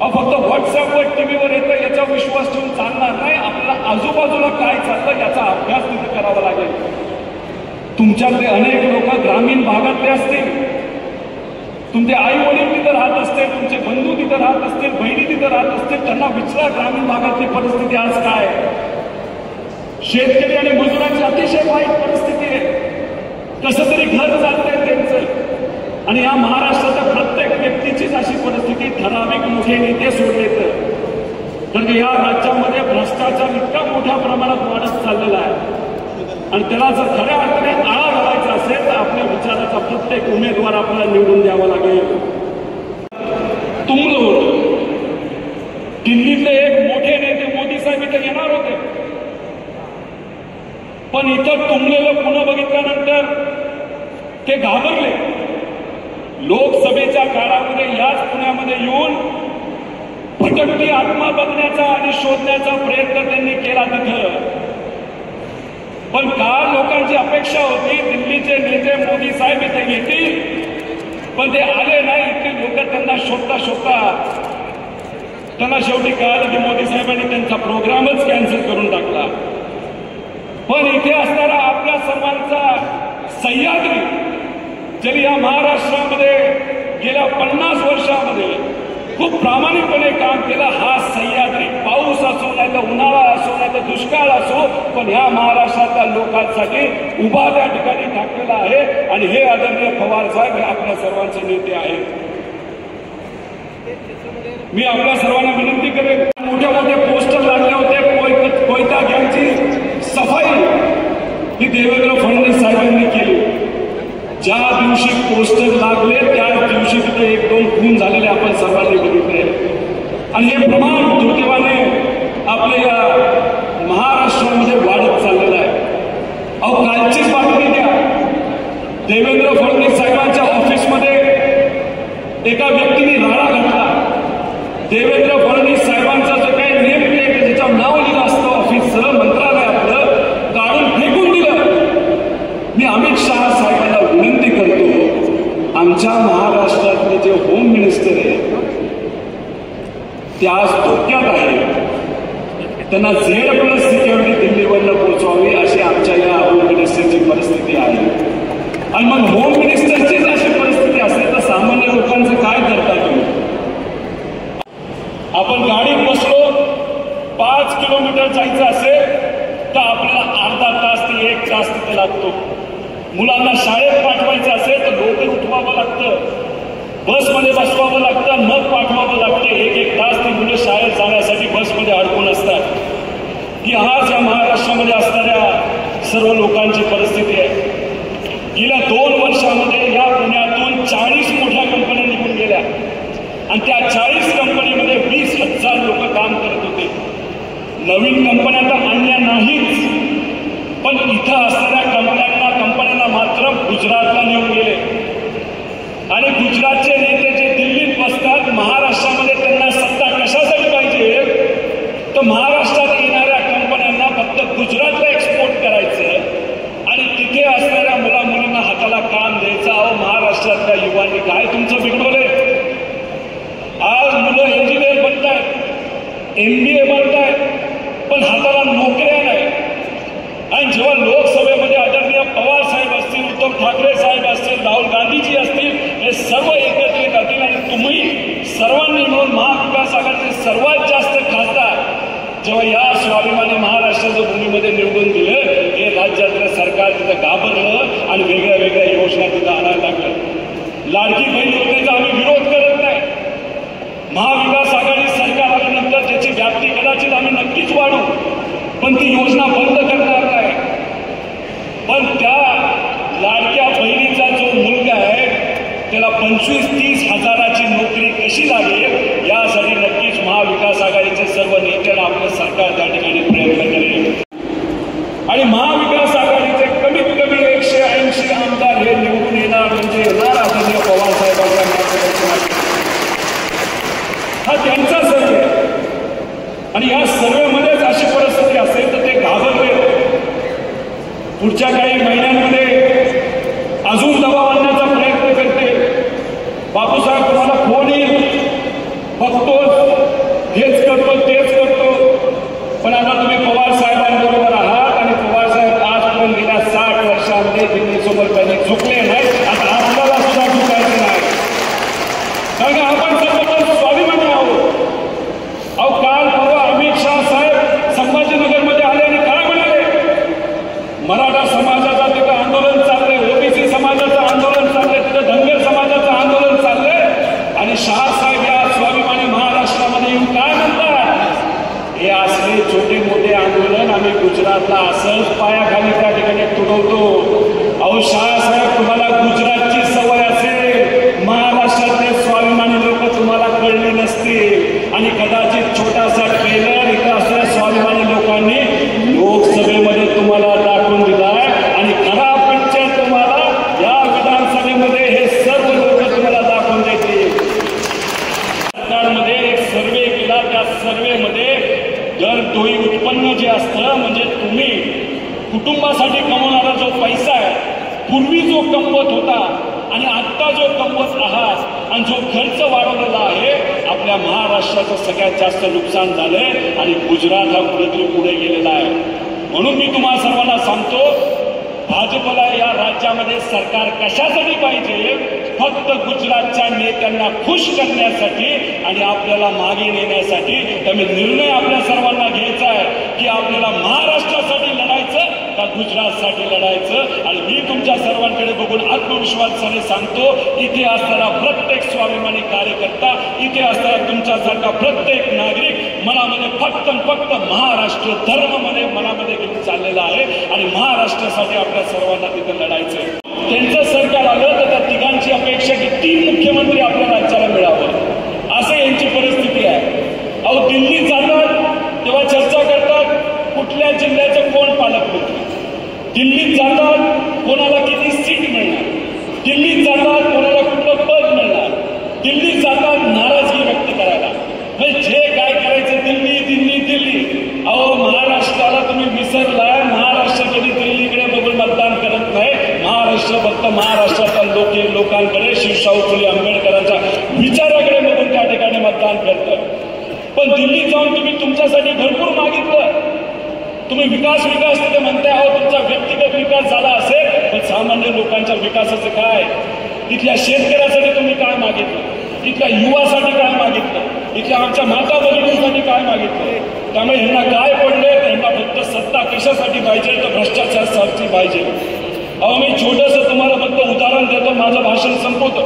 Speaker 4: फक्त व्हॉट्सअपवर टीव्हीवर येतं याचा विश्वास ठेवून चालणार नाही. आपल्याला आजूबाजूला काय चाललं याचा अभ्यास तिथे करावा लागेल. तुमच्यातले अनेक लोक ग्रामीण भागातले असतील, तुमचे आई वडील तिथं राहत असतील, तुमचे बंधू तिथं राहत असतील, बहिणी तिथं राहत असतील, त्यांना विचारा ग्रामीण भागातली परिस्थिती आज काय. शेतकरी आणि मजुरांची अतिशय वाईट परिस्थिती आहे. कसं तरी घर चालतंय त्यांचं आणि या महाराष्ट्राच्या प्रत्येक व्यक्तीचीच अशी परिस्थिती ठराविक मोठे नेते सोडले तर या राज्यामध्ये भ्रष्टाचार इतका मोठ्या प्रमाणात वाढत चाललेला आहे आणि त्याला जर खऱ्या अर्थाने आळा घालायचा असेल तर आपल्या विचाराचा प्रत्येक उमेदवार आपल्याला निवडून द्यावा लागेल. तुंबलं होतं. दिल्लीतले एक मोठे नेते मोदी साहेब इथे येणार होते पण इथं तुंबलेलं पुणे बघितल्यानंतर ते घाबरले. लोकसभेच्या काळामध्ये याच पुण्यामध्ये येऊन भटकती आत्मा बघण्याचा आणि शोधण्याचा प्रयत्न त्यांनी केला तिथं. पण काल लोकांची अपेक्षा होती दिल्लीचे नेते मोदी साहेब इथे येतील पण ते आले नाही. इतके लोक त्यांना शोधता शोधता त्यांना शेवटी कळालं की मोदी साहेबांनी त्यांचा प्रोग्रामच कॅन्सल करून टाकला. पण इथे असणारा आपल्या सर्वांचा सह्याद्री ज्यांनी या महाराष्ट्रामध्ये गेल्या 50 वर्षामध्ये खूप प्रामाणिकपणे काम केलं, हा सह्याद्री पाऊस असो नाही तर उन्हाळा असो नाही तर दुष्काळ असो पण ह्या महाराष्ट्रातल्या लोकांसाठी उभा त्या ठिकाणी ठाकलेला आहे आणि हे आदरणीय पवार साहेब हे आपल्या सर्वांचे नेते आहेत. मी आपल्या सर्वांना विनंती करेन, मोठे मोठे पोस्टर लागले होते, कोयता गँगची सफाई ही देवेंद्र फडणवीस साहेबांनी केली. ज्या दिवशी पोस्टर लागले त्याच दिवशी तिथे 1-2 खून झालेले आपण सर्वांनी बघितले आणि हे प्रमाण दुर्दैवाने आपल्या या महाराष्ट्रामध्ये वाढत चाललेलं आहे. अहो कालचीच बातमी द्या, देवेंद्र फडणवीस साहेबांच्या ऑफिसमध्ये एका व्यक्तीने राडा घातला. देवेंद्र फडणवीस साहेबांचा जो काही नेम प्लेट ज्याच्यावर नाव लिहिलं असतं ऑफिसचं मंत्रालय आपलं काढून फेकून दिलं. मी अमित शहा साहेबांना विनंती करतो, आमच्या महाराष्ट्रातले जे होम मिनिस्टर आहे ते आज धोक्यात आहे. त्यांना Z+ सिक्युरिटी दिल्लीवरनं पोहोचवावी अशी आमच्या या होम मिनिस्टरची परिस्थिती आहे. आणि मग होम मिनिस्टरचीच अशी परिस्थिती असेल तर सामान्य लोकांचं काय करता तुम्ही? आपण गाडीत बसलो 5 किलोमीटर जायचं असेल तर आपल्याला अर्धा तास ते 1 तास तिथे लागतो. मुलांना शाळेत पाठवायचं असेल तर लवकर उठवावं लागतं, बसमध्ये बसवावं लागतं, मग पाठवावं लागतं. 1-1 तास ती मुलं शाळेत जाण्यासाठी बसमध्ये अडकून असतात. ही आज या महाराष्ट्रामध्ये असणाऱ्या सर्व लोकांची परिस्थिती आहे. गेल्या 2 वर्षामध्ये या पुण्यातून 40 मोठ्या कंपन्या निघून गेल्या आणि त्या 40 कंपनीमध्ये 20,000 लोक काम करत होते. नवीन कंपन्या तर आणल्या नाहीच पण इथं असणाऱ्या कंपन्यांना मात्र गुजरातला नेऊन गेले आणि गुजरातचे नेते जे दिल्लीत बसतात महाराष्ट्रामध्ये त्यांना सत्ता कशासाठी पाहिजे तर महाराष्ट्रात येणाऱ्या कंपन्यांना फक्त गुजरातला एक्सपोर्ट करायचं आणि महाराष्ट्रातल्या युवांनी काय तुमचं बिघडवलंय? आज मुलं इंजिनियर बनतायत, MBA बनतायत, पण हाताला नोकऱ्या नाही. आणि जेव्हा लोकसभेमध्ये आदरणीय पवार साहेब असतील, उद्धव ठाकरे साहेब असतील, राहुल गांधीजी असतील, हे सर्व एकत्रित असतील आणि तुम्ही सर्वांनी मिळून महाविकास आघाडीचे सर्वात जास्त खासदार जेव्हा या स्वाभिमानी महाराष्ट्राच्या भूमीमध्ये निवडून दिलं, हे राज्यातलं सरकार तिथं घाबरलं आणि वेगळ्या वेगळ्या योजना तिथं आणायला लागल्या. लाडकी बहीण योजनेचा आम्ही विरोध करत नाही. महाविकास आघाडी सरकार आल्यानंतर त्याची व्याप्ती कदाचित आम्ही नक्कीच वाढू, पण ती योजना बंद करणार नाही. पण त्या लाडक्या बहिणीचा जो मुलगा आहे त्याला 25-30 हजाराची नोकरी कशी लागेल यासाठी नक्कीच महाविकास आघाडीचे सर्व नेत्यांना आपलं सरकार त्या ठिकाणी प्रयत्न करेल. आणि महाविकास आघाडीचे कमीत कमी 180 आमदार हे निवडून येणार म्हणजे येणार आदरणीय पवार साहेबांच्या मार्गदर्शनाखाली. हा त्यांचा सर्वे आणि या सर्वेमध्येच अशी परिस्थिती असेल तर ते घाबरले. पुढच्या काही महिन्यांमध्ये अजून दबाव आणण्याचा प्रयत्न करते. बापूसाहेब तुम्हाला फोन येईल, बघतोच, हेच करतो तेच करतो. पण आता तुम्ही पवार साहेबांबरोबर आहात आणि पवार साहेब आजपर्यंत गेल्या 60 वर्षांमध्ये दिल्लीसोबत कधी चुकले नाही. आता आपल्याला सुद्धा चुकायचं नाही, कारण आपण सर्वजण स्वाभिमानी आहोत. अहो काल परवा अमित शाह साहेब संभाजीनगरमध्ये आले आणि काय म्हणाले? मराठा समाजाचा तिथं आंदोलन चाललंय, OBC समाजाचं आंदोलन चाललंय, तिथं धनगर समाजाचं आंदोलन चाललंय आणि शाह साहेब या स्वाभिमानी महाराष्ट्रामध्ये येऊन काय म्हणतात? हे असले छोटे मोठे आंदोलन आम्ही गुजरातला असंच पायाखाली त्या ठिकाणी तुडवतो. अहो शाह साहेब तुम्हाला गुजरातची सवय असेल, महाराष्ट्रातले स्वाभिमानी लोक तुम्हाला कळले नसतील आणि कदाचित छोटासा ट्रेलर इथं असलेल्या स्वाभिमानी लोकांनी लोकसभेमध्ये तुम्हाला दाखवून दिलाय आणि खरा पिक्चर तुम्हाला या विधानसभेमध्ये हे सर्व लोक तुम्हाला दाखवून देतील. सरकारमध्ये एक सर्वे केला, त्या सर्वेमध्ये दरडोई उत्पन्न जे असतं म्हणजे तुम्ही कुटुंबासाठी कमवणारा जो पैसा आहे, पूर्वी जो कमवत होता आणि आत्ता जो कमवत आहात आणि जो खर्च वाढवलेला आहे, आपल्या महाराष्ट्राचं सगळ्यात जास्त नुकसान झालंय आणि गुजरात हा कुठेतरी पुढे गेलेला आहे. म्हणून मी तुम्हाला सर्वांना सांगतो, भाजपला या राज्यामध्ये सरकार कशासाठी पाहिजे? फक्त गुजरातच्या नेत्यांना खुश करण्यासाठी आणि आपल्याला मागे नेण्यासाठी. त्यामुळे निर्णय आपल्या सर्वांना घ्यायचा आहे की आपल्याला महाराष्ट्रासाठी लढायचं का गुजरातसाठी लढायचं. आणि मी तुमच्या सर्वांकडे बघून आत्मविश्वासाने सांगतो, इथे असणारा प्रत्येक स्वाभिमानी कार्यकर्ता, इथे असणारा तुमच्यासारखा प्रत्येक नागरिक मनामध्ये फक्त महाराष्ट्र धर्मामध्ये मनामध्ये घेऊन चाललेला आहे आणि महाराष्ट्रासाठी आपल्या सर्वांना तिथे लढायचंय. त्यांचं सरकार आलं तर त्या तिघांची अपेक्षा की 3 मुख्यमंत्री आपल्या राज्याला मिळावं, असं यांची परिस्थिती आहे. अहो दिल्लीत जातात तेव्हा चर्चा करतात कुठल्या जिल्ह्याचं कोण पालकमंत्री, दिल्लीत जातात कोणाला किती सीट मिळणार, दिल्लीत जातात कोणाला कुठलं पद मिळणार, दिल्लीत जातात नाराजगी व्यक्त करायला. म्हणजे जे काय करायचं दिल्ली दिल्ली दिल्ली. अहो महाराष्ट्राला तुम्ही विसरलाय. महाराष्ट्र कधी दिल्लीकडे बघून मतदान करत नाही. महाराष्ट्र फक्त महाराष्ट्रातल्या लोकांकडे शिवशाहू फुले आंबेडकरांच्या विचाराकडे बघून त्या ठिकाणी मतदान करतं. पण दिल्लीत जाऊन तुम्ही तुमच्यासाठी भरपूर मागितलं. तुम्ही विकास तिथे म्हणताय. अहो तुमचा व्यक्तिगत विकास झाला असेल, पण सामान्य लोकांच्या विकासाचं काय? इथल्या शेतकऱ्यासाठी तुम्ही काय मागितलं? इथल्या युवासाठी काय मागितलं? इथल्या आमच्या माता भगिनींसाठी काय मागितलं? त्यामुळे ह्यांना काय पडले? त्यांना फक्त सत्ता कशासाठी पाहिजे? तर भ्रष्टाचारासाठी पाहिजे. अहो मी छोटंसं तुम्हाला फक्त उदाहरण देतो, माझं भाषण संपवतो.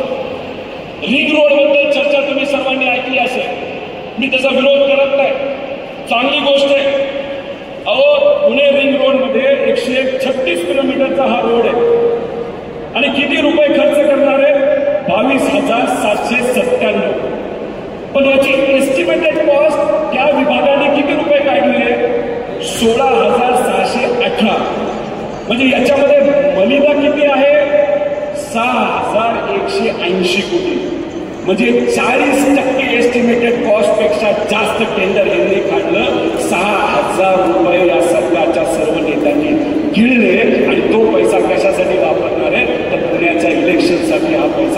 Speaker 4: रिंग रोडबद्दल चर्चा तुम्ही सर्वांनी ऐकली असेल. मी त्याचा विरोध करत नाही, चांगली गोष्ट आहे. अहो पुणे रिंग रोडमध्ये 136 किलोमीटरचा हा रोड आहे आणि किती रुपये खर्च करणार आहे? 22,797. पण याची एस्टिमेटेड कॉस्ट त्या विभागाने किती रुपये काढली आहे? 16,618. म्हणजे याच्यामध्ये मलिदा किती आहे? 6,180 कोटी. म्हणजे 40% एस्टिमेटेड कॉस्ट पेक्षा जास्त टेंडर यांनी काढलं. 6,000 रुपये या सरकारच्या सर्व नेत्यांनी गिळले आणि तो पैसा कशासाठी वापरणार आहे? तर पुण्याच्या इलेक्शनसाठी हा पैसा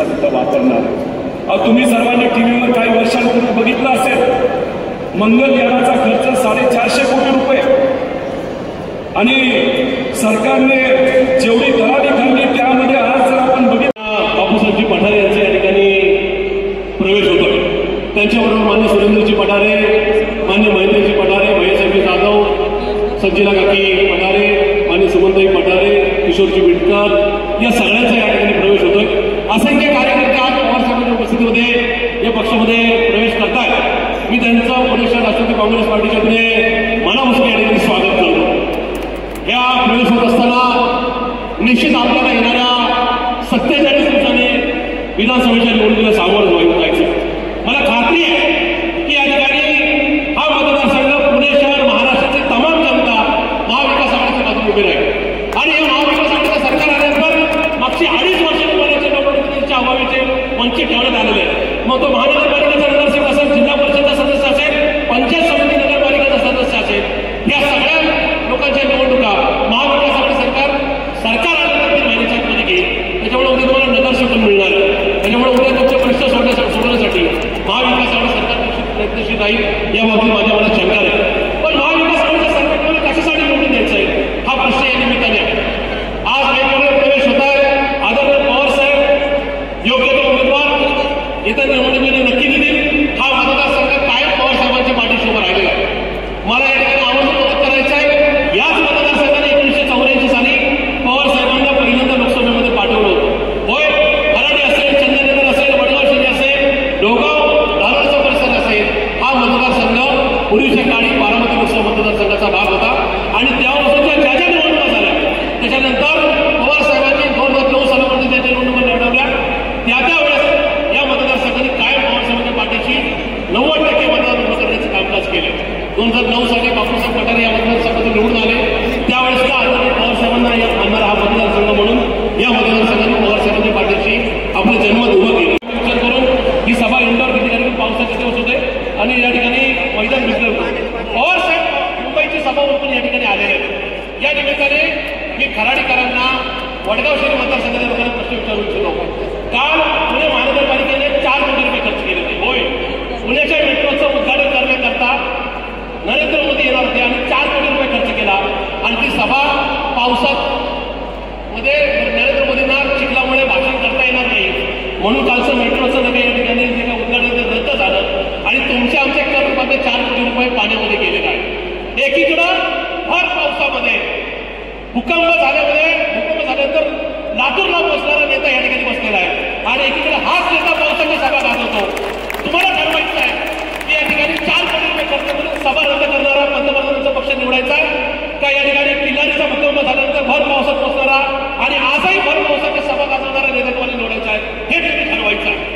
Speaker 5: संजना काकी पठारे आणि सुमनताई पठारे, किशोरजी बिटकर या सगळ्यांचा या ठिकाणी प्रवेश होतोय. असंख्य कार्यकर्ते आज पवार साहेबांच्या उपस्थितीमध्ये या पक्षामध्ये प्रवेश करतायत. मी त्यांचं पुणे शहर राष्ट्रवादी काँग्रेस पार्टीच्या पुढे मनापासून या ठिकाणी स्वागत करतो. या प्रवेश होत असताना निश्चित आपल्याला येणाऱ्या 47 दिवसांनी विधानसभेच्या निवडणुकीला सामोरं जायचं. मला खात्री आहे की या ठिकाणी हा मतदारसंघ पुणे शहर महाराष्ट्राची तमाम जनता महाविकास आघाडीच्या बाजूने उभी राहील आणि हे महाविकास आघाडीचं सरकार आल्यानंतर मागची 2.5 वर्ष तुम्हाला लोकप्रतिनिधीच्या अभावीचे वंचित ठेवण्यात आलेले आहे. मग तो महानगरपालिकेचा नगरसेवक असेल, जिल्हा परिषदेचा सदस्य असेल, पंचायत समिती नगरपालिकेचा सदस्य असेल, या सगळ्या लोकांच्या निवडणुका महाविकास आघाडी सरकार आल्यानंतर 3 महिन्याच्या आतमध्ये घेईल. त्याच्यामुळे उद्या तुम्हाला नगरसेवक मिळणार आहे. त्याच्यामुळे उद्या तुमच्या परीक्षा सोडवण्यासाठी महाविकास आघाडी सरकार प्रयत्नशील राहील या बाबतीत माझ्या मनात शंका आहे. पण महाविकास आघाडीच्या सरकारला कशासाठी निवडून द्यायचं आहे हा प्रश्न या निमित्ताने आहे. आज वेगवेगळे प्रवेश होत आहे. आदरणीय पवार साहेब योग्य तो उमेदवार येत्या निवडणुकीने नक्की देतील. हा मतदारसंघ कायम पवार साहेबांच्या पाठीशी उभा राहिलेला आहे. मला या ठिकाणी आवर्जून मदत करायचं आहे. याच मतदारसंघाने 1984 साली पवार साहेबांना पहिल्यांदा लोकसभेमध्ये पाठवलं होतं. होय, खराडी असेल, चंद्रनगर असेल, वडगाव शनी असेल, लोहगाव धाराचा परिसर असेल, हा मतदारसंघ पूर्वीच्या काळी बारामती लोकसभा मतदारसंघाचा भाग होता आणि त्यापासूनच्या ज्या ज्या निवडणुका झाल्या त्याच्यानंतर पवार साहेबांनी 2009 सालामध्ये ज्या निवडणुका लढवल्या त्यावेळेस या मतदारसंघाने कायम पवार साहेबांच्या पाठीशी 90% मतदान उभं करण्याचं कामकाज केलं. 2009 साली बापूसाहेब पठारे या मतदारसंघातून निवडून आले. त्यावेळेस का आदरणीय पवार साहेबांना या आणणारा हा मतदारसंघ म्हणून या मतदारसंघाने पवार साहेबांच्या पाठीशी आपलं जन्मत उभं केलं. विचार करून ही सभा इंडोर किती ठिकाणी पावसाचे दिवस होते आणि या ठिकाणी मैदान भिजलं होतं. पवार साहेब मुंबईची सभा उरकून या ठिकाणी आलेले आहेत. या निमित्ताने मी खराडीकरांना वडगाव शहरी मतदारसंघाच्या लोकांना प्रश्न विचारू इच्छितो. काल पुणे महानगरपालिकेने 4 कोटी रुपये खर्च केले होते. होय, पुण्याच्या मेट्रोचं उद्घाटन करण्याकरता नरेंद्र मोदी येणार होते आणि 4 कोटी रुपये खर्च केला आणि ती सभा पावसात मध्ये नरेंद्र मोदींना चिखलामुळे भाषण करता येणार नाही म्हणून कालचं मेट्रोचं नगर या ठिकाणी जे काही उद्घाटन रद्द झालं आणि तुमच्या आमच्या एका रूपाने 4 कोटी रुपये पाण्यामध्ये गेलेले आहेत. एकीकडं भर पावसामध्ये भूकंप झाल्यानंतर लातूरला बसणारा नेता या ठिकाणी बसलेला आहे आणि एकीकडे हाच नेता पावसाची सभा घालवतो. तुम्हाला ठरवायचं आहे की या ठिकाणी 4 कोटी रुपये खर्च करून सभा रद्द करणारा पंतप्रधानांचा पक्ष निवडायचा का या ठिकाणी किल्लारीचा भूकंप झाल्यानंतर भर पावसात बसणारा आणि आजही भर पावसाची सभा गाजवणारा नेता तुम्हाला निवडायचा आहे. हे तुम्ही ठरवायचं आहे.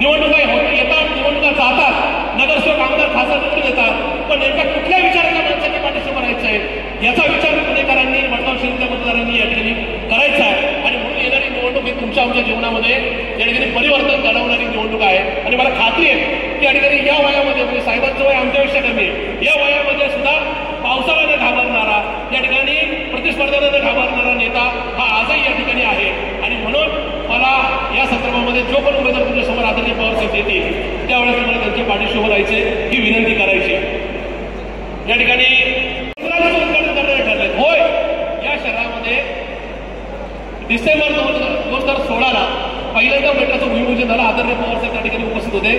Speaker 5: निवडणुका येतात, निवडणुका जातात, नगरसेवक आमदार खासदार निवडून येतात, पण नेमका कुठल्या विचाराच्या माणसाच्या पाठीशी करायचं आहे याचा विचार पुणेकरांनी वडगाव शहरातल्या मतदारांनी या ठिकाणी करायचा आहे. आणि म्हणून येणारी निवडणूक ही तुमच्या आमच्या जीवनामध्ये या ठिकाणी परिवर्तन घडवणारी निवडणूक आहे. आणि मला खात्री आहे की या ठिकाणी या वयामध्ये म्हणजे साहेबांचं वय आमच्यापेक्षा कमी आहे, या वयामध्ये सुद्धा पावसाला न घाबरणारा, या ठिकाणी प्रतिस्पर्ध्याला न घाबरणारा नेता हा आजही या ठिकाणी आहे. आणि म्हणून मला या संदर्भामध्ये जो पण उमेदवार तुमच्या समोर आदरणीय पवार साहेब येतील त्यावेळेस तुम्हाला त्यांच्या पाठीशी उभं राहायचे ही विनंती करायची. या ठिकाणी उद्घाटन करण्याचे ठरले. होय, या शहरामध्ये डिसेंबर 2016ला पहिल्यांदा मेट्रोचं भूमिपूजन झालं. आदरणीय पवार साहेब त्या ठिकाणी उपस्थित होते.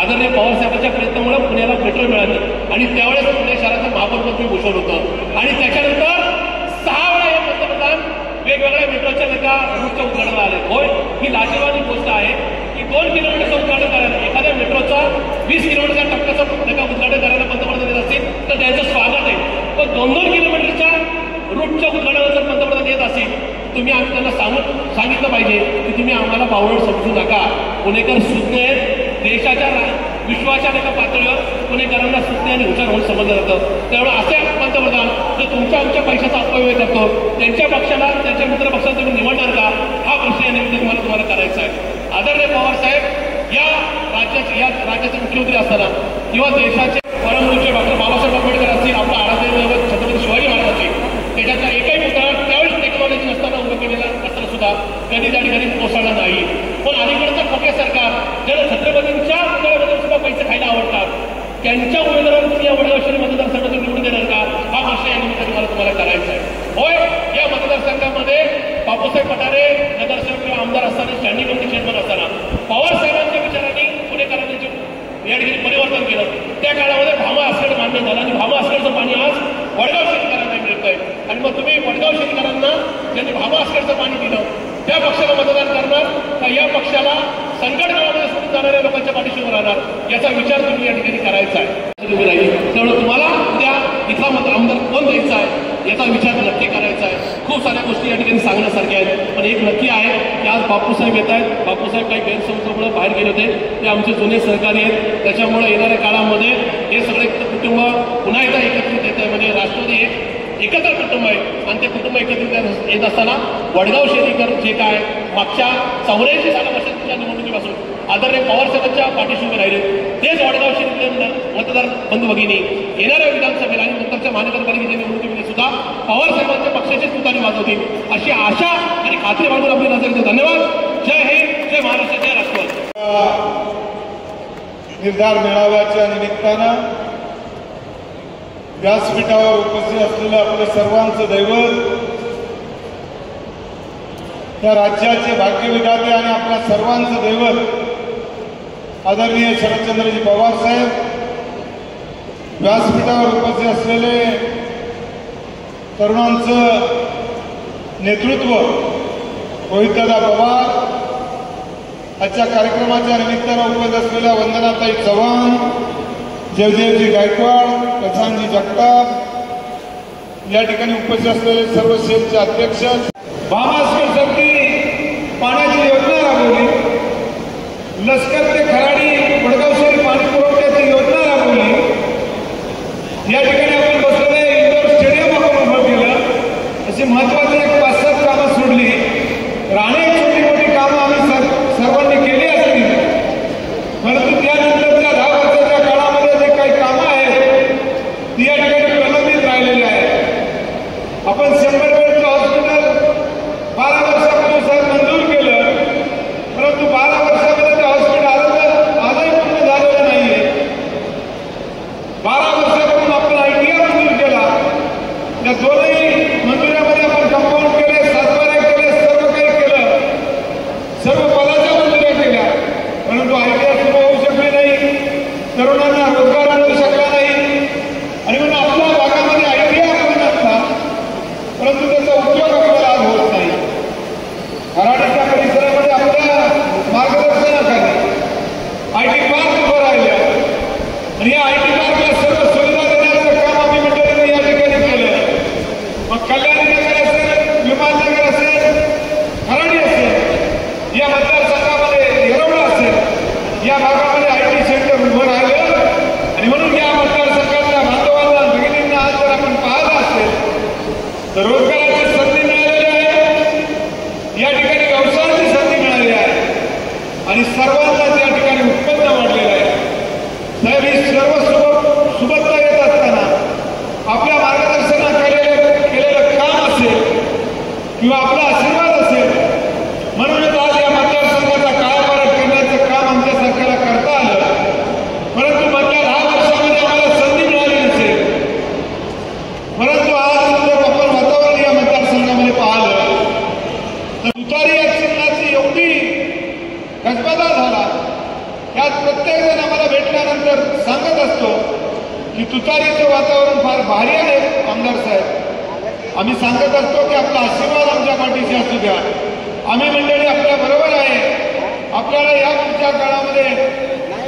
Speaker 5: आदरणीय पवार साहेबांच्या प्रयत्नामुळे पुण्याला मेट्रो मिळाली आणि त्यावेळेस पुणे शहराचं महापौरपद मी भूषवलं होतं आणि त्याच्यानंतर 6 वेळा हे पंतप्रधान वेगवेगळ्या मेट्रोच्या एका रूटच्या उद्घाटनाला आले. होय, ही लाजिरवाणी गोष्ट आहे की 2 किलोमीटरचं उद्घाटन करायला एखाद्या मेट्रोचा 20 किलोमीटरच्या टप्प्याचं एका उद्घाटन करायला पंतप्रधान येत असतील तर त्यांचं स्वागत आहे. पण 2-2 किलोमीटरच्या रूटच्या उद्घाटनाला जर पंतप्रधान येत असेल तुम्ही आम्ही त्यांना सांगितलं पाहिजे की तुम्ही आम्हाला बावळट समजू नका. पुणेकर सुज्ञ आहेत. देशाच्या विश्वाच्या एका पातळीवर पुणेकरांना सुज्ञ आणि हुशार म्हणून समजलं जातं. त्यामुळे असे पंतप्रधान जो तुमच्या आमच्या पैशाचा अपव्यय करतो त्यांच्या पक्षाला त्यांच्या मित्र पक्षाला तुम्ही निवडणार का हा प्रश्न या निमित्ताने तुम्हाला करायचा आहे. आदरणीय पवार साहेब या राज्याचे मुख्यमंत्री असताना किंवा देशाचे परमपूज्य डॉक्टर बाबासाहेब आंबेडकर असतील, आपला आराध्य दैवत छत्रपती शिवाजी महाराज असतील, त्याच्याचा एकही पुतळा त्यावेळेस टेक्नॉलॉजी नसताना उभं केलेला असताना सुद्धा कधी त्या ठिकाणी कोसळला नाही. पण अलीकडचं खोके सरकार ज्याला छत्रपतींच्या पुतळ्यामध्ये सुद्धा पैसे खायला आवडतात त्यांच्या उमेदवारांना तुम्ही या वडगाव शहरी मतदारसंघातून निवडून देणार का हा प्रश्न या निमित्ताने तुम्हाला करायचा आहे. होय, या मतदारसंघामध्ये बापूसाहेब पठारे नगरसेवक किंवा आमदार असताना स्टँडिंग कमिटी चेअरमन असताना पवार साहेबांच्या विचारांनी पुणेकरांनी या ठिकाणी परिवर्तन केलं. त्या काळामध्ये भामा आसकडे मान्य झाला गोष्टी या ठिकाणी सांगण्यासारख्या आहेत. पण एक नक्की आहे की आज बापूसाहेब येत आहेत. बापूसाहेब काही गैरसमजामुळे बाहेर गेले होते, ते आमचे जुने सहकारी आहेत. त्याच्यामुळे येणाऱ्या काळामध्ये हे सगळे कुटुंब पुन्हा एकदा एकत्रित येत आहे. म्हणजे राष्ट्रवादी एकत्र कुटुंब आहे आणि ते कुटुंब एकत्रित येत असताना वडगाव शेरीकर जे काय मागच्या 84 सालापासूनच्या निवडणुकीपासून आदरणीय पवारसाहेबांच्या पाठीशी उभे राहिले, तेच वडगाव शेरीकर मतदार बंधू भगिनी येणाऱ्या विधानसभेला आणि नंतरच्या महानगरपालिकेच्या निवडणुकीमध्ये सुद्धा पवारसाहेबांच्या पक्षाचीच तुतारी वाजवतील अशी आशा आणि खात्री बाळगून आपली नजर घेतो. धन्यवाद. जय हिंद, जय महाराष्ट्र, जय राष्ट्रवादी.
Speaker 1: निर्धार मेळाव्याच्या निमित्तानं व्यासपीठावर उपस्थित असलेलं आपलं सर्वांचं दैवत, त्या राज्याचे भाग्यविधाते आणि आपल्या सर्वांचं दैवत आदरणीय शरदचंद्रजी पवार साहेब, व्यासपीठावर उपस्थित असलेले तरुणांचं नेतृत्व रोहितदादा पवार, आजच्या कार्यक्रमाच्या निमित्तानं उपस्थित असलेल्या वंदनाताई चव्हाण, जयदेवजी गायकवाड, प्रशांतजी जगताप, या ठिकाणी उपस्थित असलेले सर्व सेलचे अध्यक्ष, भामासकरसाठी पाण्याची योजना राबवली, लष्कर ते खराडी वडगाव शहरी पाणी पुरवठ्याची योजना राबवली. या ठिकाणी आपण बसलेलं इंडोर स्टेडियम आपण उभं केलं. अशी महत्वाची 5-7 कामं सोडली. राणे छोटी मोठी कामं आम्ही सर्वांनी केली असतील, परंतु त्यानंतरच्या 10 वर्षाच्या काळामध्ये जे काही कामं आहेत ती या ठिकाणी प्रलंबित राहिलेली आहेत. आपण 100 बेडचं हॉस्पिटल 12 वर्षापूर्वी सर मंजूर केलं, परंतु 12 वर्षामध्ये ते हॉस्पिटल आजही पूर्ण झालेलं नाहीये. 12 वर्षापूर्वी आपण ITI मंजूर केला, त्या दोनही मंजुऱ्यामध्ये आपण कंपाऊंड केले, सातबारे केले, सर्व काही केलं, सर्व पदाच्या मंजुऱ्या केल्या, परंतु ITI सुरू होऊ शकली नाही, तरुणांना रोजगार मिळू शकला नाही. आणि म्हणून आपल्या भागामध्ये ITI आपण असता, परंतु त्याचा उपयोग आपल्याला आज होत नाही. मराठीच्या परिसरामध्ये आपल्या मार्गदर्शनाखाली IT पार्क उभं राहिलं आणि या IT पार्कला सर्व सुविधा देण्याचं काम आम्ही मंडळीने या ठिकाणी केलं. मग कल्याणी नगर असेल, विमाननगर असेल, खराडी असेल, या मतदारसंघामध्ये येरवडा असेल, या भागामध्ये IT सेंटर उभं राहिलं. आणि म्हणून या मतदारसंघातल्या बांधवांना, भगिनींना आज जर आपण पाहिलं असेल तर रोजगाराची संधी मिळालेली आहे, या ठिकाणी व्यवसायाची संधी मिळालेली आहे आणि सर्वांना त्या ठिकाणी उत्पन्न वाढलेलं आहे. साहेब, ही सर्व सुबत्ता येत असताना आपल्या मार्गदर्शनाखाली केलेलं काम असेल किंवा आपला आशीर्वाद असेल, म्हणूनच आज या मतदारसंघाचा कायापालट करण्याचं काम आमच्या सरकारला करता आलं. परंतु मागच्या 10 वर्षामध्ये आम्हाला संधी मिळाली नसेल. परंतु आज जर आपण वातावरण या मतदारसंघामध्ये पाहिलं तर तुतारी या चिन्हाची एवढी गजबजा झाला, यात प्रत्येक जण आम्हाला भेटल्यानंतर सांगत असतो की तुतारीचं वातावरण फार भारी आहे आमदार साहेब. आम्ही सांगत असतो की आपला आशीर्वाद आमच्या पाठीशी असू द्या, आम्ही मंडळी आपल्या बरोबर आहे. आपल्याला या पुढच्या काळामध्ये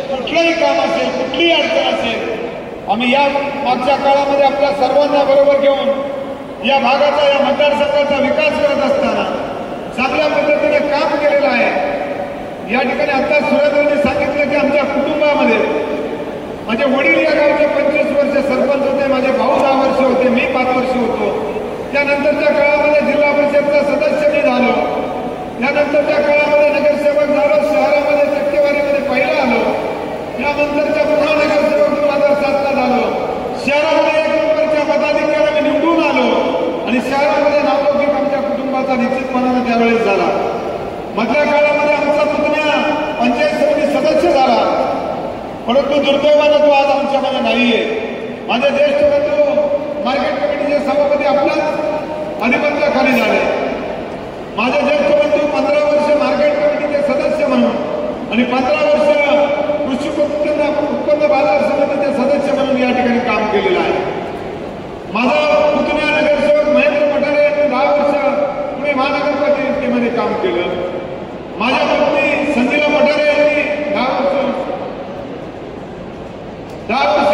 Speaker 1: कुठलंही काम असेल, कुठलीही अडचण असेल, आम्ही या मागच्या काळामध्ये आपल्या सर्वांना बरोबर घेऊन या भागाचा, या मतदारसंघाचा विकास करत असताना चांगल्या पद्धतीने काम केलेलं आहे. या ठिकाणी आता सुरेंद्रजी सांगितलं की आमच्या कुटुंबामध्ये माझे वडील या गावचे 25 वर्ष सरपंच होते, माझे भाऊ 10 वर्ष होते, मी 5 वर्ष होतो. त्यानंतरच्या काळामध्ये जिल्हा परिषदचा सदस्य मी झालो, त्यानंतरच्या काळामध्ये नगरसेवक झालो, शहरामध्ये टक्केवारीमध्ये पहिला आलो, त्यानंतरच्या पुन्हा नगरसेवक 2007ला झालो, शहरामध्ये 1 नंबरच्या मताधिक्याला मी निवडून आलो आणि शहरामध्ये नावलौकिक आमच्या कुटुंबाचा निश्चितपणाने त्यावेळेस झाला. मधल्या काळामध्ये आमचा पुतण्या पंचायत समिती सदस्य झाला, परंतु दुर्दैवानं तो आज आमच्यामध्ये नाहीये. माझे ज्येष्ठ बंधू मार्केट कमिटीचे सभापती आपल्याच अधिपत्याखाली झाले. माझे ज्येष्ठ बंधू 15 वर्ष मार्केट कमिटीचे सदस्य म्हणून आणि 15 वर्ष कृषी उत्पन्न बाजार समितीचे सदस्य म्हणून या ठिकाणी काम केलेलं आहे. माझा पुतण्या नगरसेवक महेंद्र पठारे यांनी 10 वर्ष पुणे महानगरपालिकेमध्ये काम केलं. माझ्या पत्नी संजीला पठारे यांनी 10 वर्ष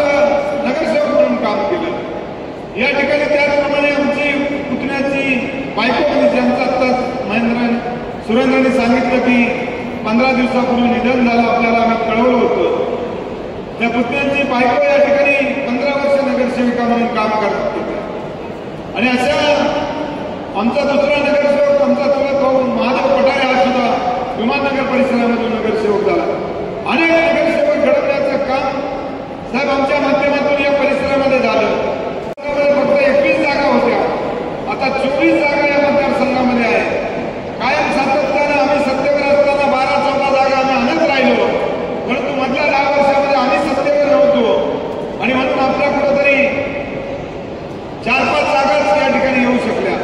Speaker 1: नगरसेवक म्हणून काम केलं. या ठिकाणी त्याचप्रमाणे आमची पुतण्याची बायको ज्यांचं आत्ताच सुरेंद्रने सांगितलं की 15 दिवसापूर्वी निधन झालं, आपल्याला आम्ही कळवलं होतं. त्या पुतण्यांची बायको या ठिकाणी 15 वर्ष नगरसेविका म्हणून काम करत होते. आणि अशा आमचा दुसरा नगरसेवक, आमचा चुलत भाऊ महादेव पठारे हा सुद्धा विमाननगर परिसरामधून नगरसेवक झाला. अनेक नगरसेवक घडवण्याचं काम साहेब आमच्या माध्यमातून या परिसरामध्ये झालं. फक्त 21 जागा होत्या, आता 24 जागा या मतदारसंघामध्ये आहे. कायम सातत्यानं आम्ही सत्तेवर असताना 12-14 जागा आम्ही आणत राहिलो, परंतु मधल्या 10 वर्षामध्ये आम्ही सत्तेवर नव्हतो आणि म्हणून आपल्या कुठेतरी 4-5 जागाच या ठिकाणी येऊ शकल्या.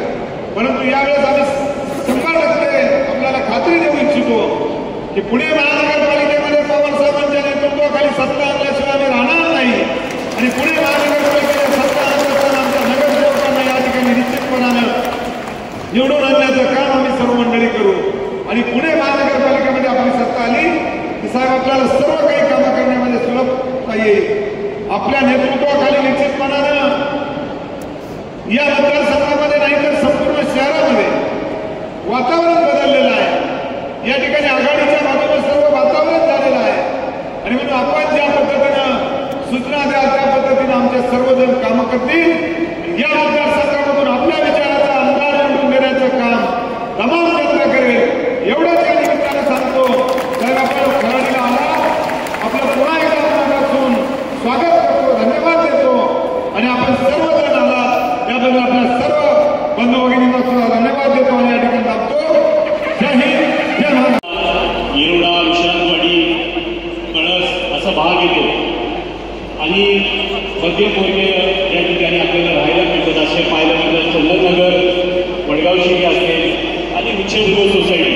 Speaker 1: परंतु यावेळेस आम्ही 100% आपल्याला खात्री देऊ इच्छितो की पुणे महानगरपालिकेमध्ये पवार साहेबांच्या नेतृत्वाखाली सत्ता आणल्याशिवाय आम्ही राहणार नाही. आणि पुणे महानगरपालिकेच्या सत्ता आणत असताना आमच्या नगरसेवकांना या ठिकाणी निश्चितपणानं निवडून आणण्याचं काम आम्ही सर्व मंडळी करू. आणि पुणे महानगरपालिकेमध्ये आपली सत्ता आली की साहेब आपल्याला सर्व काही कामं करण्यामध्ये सुलभता येईल. आपल्या नेतृत्वाखाली निश्चितपणानं या मतदारसंघामध्ये नाही तर संपूर्ण शहरामध्ये वातावरण बदललेलं आहे. या ठिकाणी आघाडीच्या बाजूने सर्व वातावरण झालेलं आहे. आणि म्हणून आपण ज्या पद्धतीनं सूचना द्याल त्या पद्धतीनं आमचे सर्वजण कामं करतील. या मतदारसंघामधून आपल्या विचाराचा अंदाज निवडून देण्याचं काम तमाम जनता करेल एवढंच या निमित्तानं सांगतो. साहेब आपण खराडीला आला, आपलं पुन्हा एकदा मनापासून स्वागत करतो, धन्यवाद देतो. आणि आपण सर्वजण आला याबद्दल आपल्या सर्व बंधू भगिनींना सुद्धा धन्यवाद देतो आणि या ठिकाणी थांबतो. जय हिंद, जय महाराष्ट्र.
Speaker 5: येरवडा, विश्रांतवाडी, कळस असा भाग येतो आणि मध्यमवर्गीय या ठिकाणी आपल्याला राहायला मिळतात. असे पाहायला मिळतात चंदननगर, वडगाव शिरी असेल आणि विच्छेदगृह सोसायटी,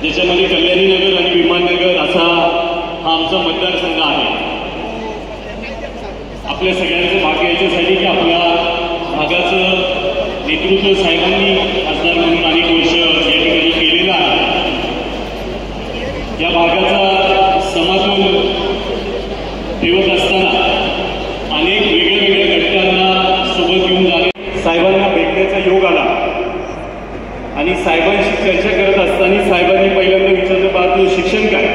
Speaker 5: ज्याच्यामध्ये कल्याणी नगर आणि विमाननगर असा हा आमचा मतदारसंघ आहे. आपल्या सगळ्यांचं भाग्य याच्यासाठी की आपल्या भागाचं नेतृत्व साहेबांनी खासदार म्हणून अनेक वर्ष या ठिकाणी केलेलं आहे. या भागाचा समतोल ठेवत असताना अनेक वेगळ्या घटकांना सोबत घेऊन जाणे, साहेबांना भेटण्याचा योग आला. आणि साहेबांशी चर्चा करत असताना साहेबांनी पहिल्यांदा विचारलं, बा तुझं शिक्षण काय?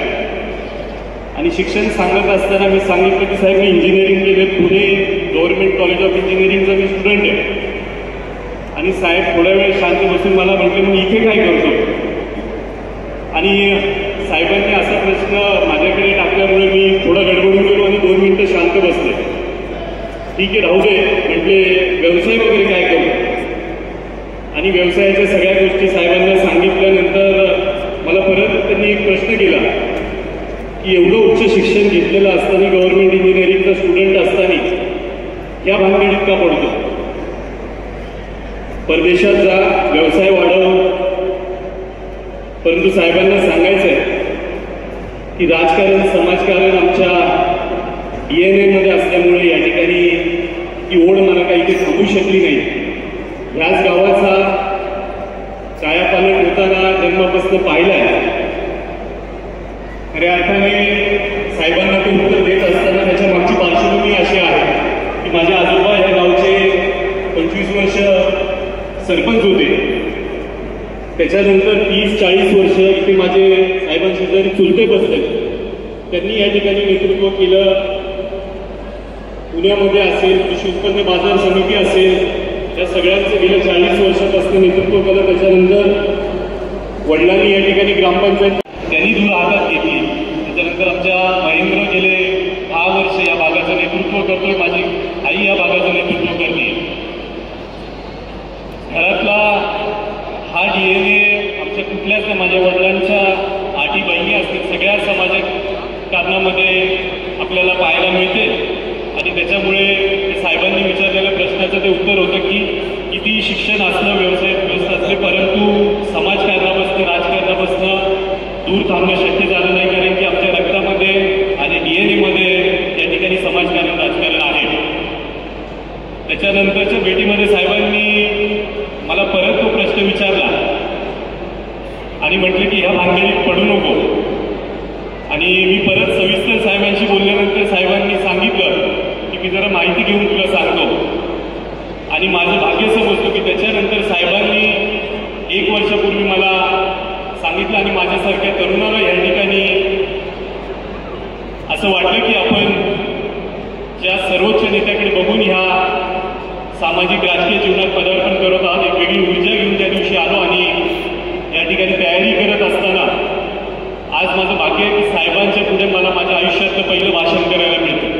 Speaker 5: आणि शिक्षण सांगत असताना मी सांगितलं की साहेब मी इंजिनिअरिंग केलं, पुणे गव्हर्नमेंट कॉलेज ऑफ इंजिनिअरिंगचा मी स्टुडंट आहे. आणि साहेब थोड्या वेळ शांत बसून मला म्हटले मी इथे काय करतो? आणि साहेबांनी असा प्रश्न माझ्याकडे टाकल्यामुळे मी थोडा गडबडून गेलो आणि 2 मिनिटं शांत बसले. ठीक आहे राहू दे म्हटले, व्यवसाय वगैरे काय करू? आणि व्यवसायाच्या सगळ्या गोष्टी साहेबांना सांगितल्यानंतर मला परत त्यांनी एक प्रश्न केला की एवढं उच्च शिक्षण घेतलेलं असताना, गव्हर्नमेंट इंजिनिअरिंगचा स्टुडंट असताना या भानगडीत का पडतो? परदेशात जा, व्यवसाय वाढव. परंतु साहेबांना सांगायचं आहे की राजकारण, समाजकारण आमच्या DNA मध्ये असल्यामुळे या ठिकाणी ती ओढ मला काही इथे थांबू शकली नाही. ह्याच गावाचा कायापालट होताना जन्मापासून पाहिला आहे. खऱ्या अर्थाने साहेबांना ते उत्तर देत असताना त्याच्या मागची पार्श्वभूमी अशी आहे की माझे आजोबा या गावचे 25 वर्ष सरपंच होते. त्याच्यानंतर 30-40 वर्ष इथे माझे साहेबांशी जरी चुलते बसले, त्यांनी या ठिकाणी नेतृत्व केलं. पुण्यामध्ये असेल, कृषी उत्पन्न बाजार समिती असेल, या सगळ्यांचं गेल्या 40 वर्षापासून नेतृत्व केलं. त्याच्यानंतर वडिलांनी या ठिकाणी ग्रामपंचायत त्यांनी दूर हातात घेतली. त्याच्यानंतर आमच्या महेंद्र गेले 10 वर्ष या भागाचं नेतृत्व करतोय. माझी आई या भागाचं नेतृत्व करते. घरातला हा DNA आमच्या कुठल्याच माझ्या वडिलांच्या आटी बहिणी असतील सगळ्या समाजिक कारणामध्ये आपल्याला पाहायला मिळते. आणि त्याच्यामुळे साहेबांनी विचारलेल्या प्रश्नाचं ते उत्तर होतं की किती शिक्षण असलं, व्यवसाय असले, परंतु समाजकारणापासून, राजकारणापासून दूर थांबणं शक्य झालं नाही. कारण की आमच्या रक्तामध्ये आणि DNA मध्ये या ठिकाणी समाजकारण, राजकारण आहे. त्याच्यानंतरच्या भेटीमध्ये साहेबांनी मला परत तो प्रश्न विचारला आणि म्हटलं की ह्या भानगडीत पडू नको. आणि मी परत सविस्तर साहेबांशी बोलल्यानंतर साहेबांनी सांगितलं की मी जरा माहिती घेऊन तुला सांगतो. आणि माझं भाग्य समजतो की त्याच्यानंतर साहेबांनी 1 वर्षापूर्वी मला सांगितलं आणि माझ्यासारख्या तरुणाला या ठिकाणी असं वाटलं की आपण ज्या सर्वोच्च नेत्याकडे बघून ह्या सामाजिक राजकीय जीवनात पदार्पण करत आहोत, एक वेगळी ऊर्जा घेऊन त्या दिवशी आलो आणि या ठिकाणी तयारी करत असताना आज माझं भाग्य आहे की साहेबांच्या पुढे मला माझ्या आयुष्यातलं पहिलं भाषण करायला मिळतं.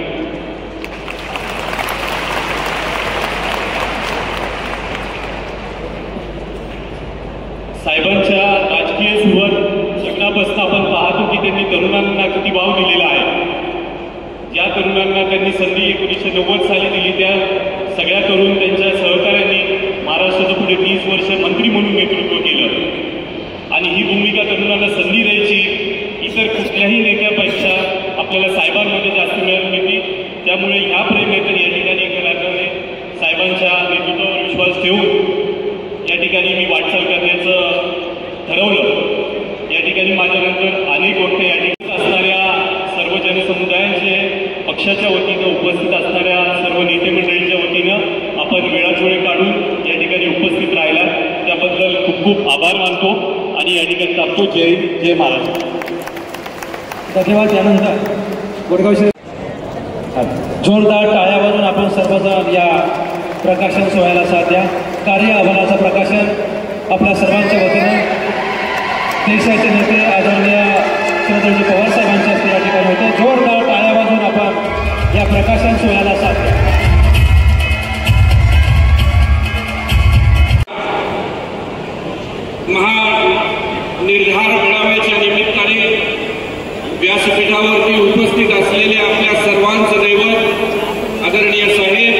Speaker 5: साहेबांच्या राजकीय सुरुवात लग्नापासून आपण पाहतो की त्यांनी तरुणांना किती वाव दिलेला आहे. ज्या तरुणांना त्यांनी संधी 1990 साली दिली त्या सगळ्या तरुण त्यांच्या सहकार्याने महाराष्ट्राचं पुढे 30 वर्ष मंत्री म्हणून नेतृत्व केलं आणि ही भूमिका तरुणांना संधी द्यायची इतर कुठल्याही नेत्यापेक्षा आपल्याला साहेबांमध्ये जास्त मिळत मिळते. त्यामुळे ह्या प्रेरणेतून या ठिकाणी कलाकाराने साहेबांच्या नेतृत्वावर विश्वास ठेवून या ठिकाणी मी वाटचाल करण्याचं ठरवलं. या ठिकाणी माझ्यानंतर अनेक गोष्टी या ठिकाणी असणाऱ्या सर्व जनसमुदायाचे पक्षाच्या वतीनं उपस्थित असणाऱ्या सर्व नेते मंडळींच्या वतीनं आपण वेळाचोळे काढून या ठिकाणी उपस्थित राहिला त्याबद्दल खूप खूप आभार मानतो आणि या ठिकाणी टाकतो. जय जय महाराष्ट्र.
Speaker 2: धन्यवाद. यानंतर वडगाव शहर जोरदार टाळ्या वाजून आपण सर्वजण या प्रकाशन सोहळ्याला साथ द्या. कार्य अहवालाचं प्रकाशन आपल्या सर्वांच्या वतीनं देशाचे नेते आदरणीय श्रीधरजी पवार साहेबांच्या हस्ते या ठिकाणी होते. जोरदार टाळ्या वाजून आपण या प्रकाशन सोहळ्याला साथ द्या.
Speaker 6: महानिर्धार मेळाव्याच्या निमित्ताने व्यासपीठावरती उपस्थित असलेले आपल्या सर्वांचं दैवत आदरणीय साहेब,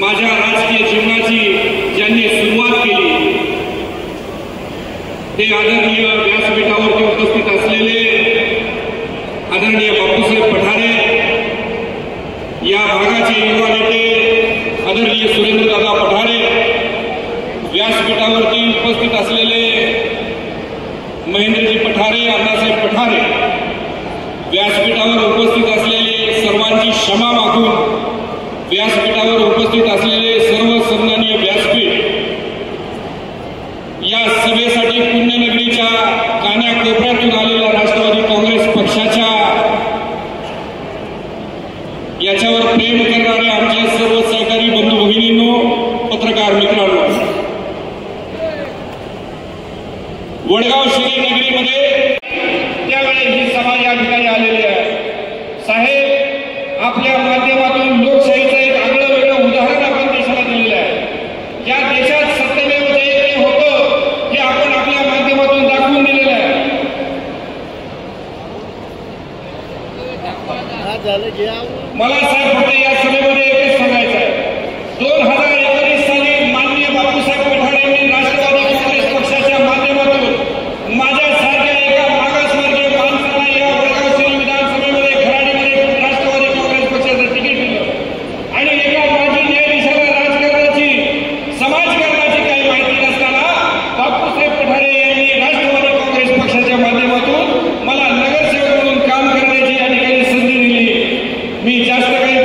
Speaker 6: माझ्या राजकीय जीवनाची ज्यांनी सुरुवात केली ते आदरणीय व्यासपीठावरती उपस्थित असलेले आदरणीय बापूसाहेब पठारे, या भागाचे युवा नेते आदरणीय सुरेंद्रदादा पठारे, व्यासपीठावरती उपस्थित असलेले महेंद्रजी पठारे, अण्णासाहेब पठारे, व्यासपीठावर उपस्थित असलेले सर्वांची क्षमा मागून व्यासपीठावर उपस्थित असलेले सर्व सन्माननीय व्यासपीठ, या सभेसाठी पुण्यनगरीच्या कान्याकोपऱ्यातून आलेल्या राष्ट्रवादी काँग्रेस पक्षाच्या याच्यावर प्रेम करणारे आमचे सर्व सहकारी बंधू भगिनींनो, पत्रकार मित्रांनो, वडगाव शहरी नगरीमध्ये त्यावेळेस ही सभा या ठिकाणी आलेली आहे. साहेब, आपल्या माध्यमातून लोकशाहीचं एक आगळं वेगळं उदाहरण आपण देशाला दिलेलं आहे. ज्या देशात सत्यमेव जयते होतं हे आपण आपल्या माध्यमातून दाखवून दिलेलं आहे. मला साहेब फक्त या सभेमध्ये एकच सांगायचं आहे, 2019 साली माननीय बापूसाहेब पठारेंनी राष्ट्रवादी काँग्रेस पक्षाच्या माध्यमातून माझ्यासारख्या एका मागासवर्गीय माणसाला या वडगाव शहरी विधानसभेमध्ये खराडीमध्ये राष्ट्रवादी काँग्रेस पक्षाचं तिकीट दिलं आणि एका माजी न्यायाधीशाला राजकारणाची समाजकारणाची काही माहिती नसताना बापूसाहेब पठारे यांनी राष्ट्रवादी काँग्रेस पक्षाच्या माध्यमातून मला नगरसेवक म्हणून काम करण्याची या ठिकाणी संधी दिली. मी जास्त काही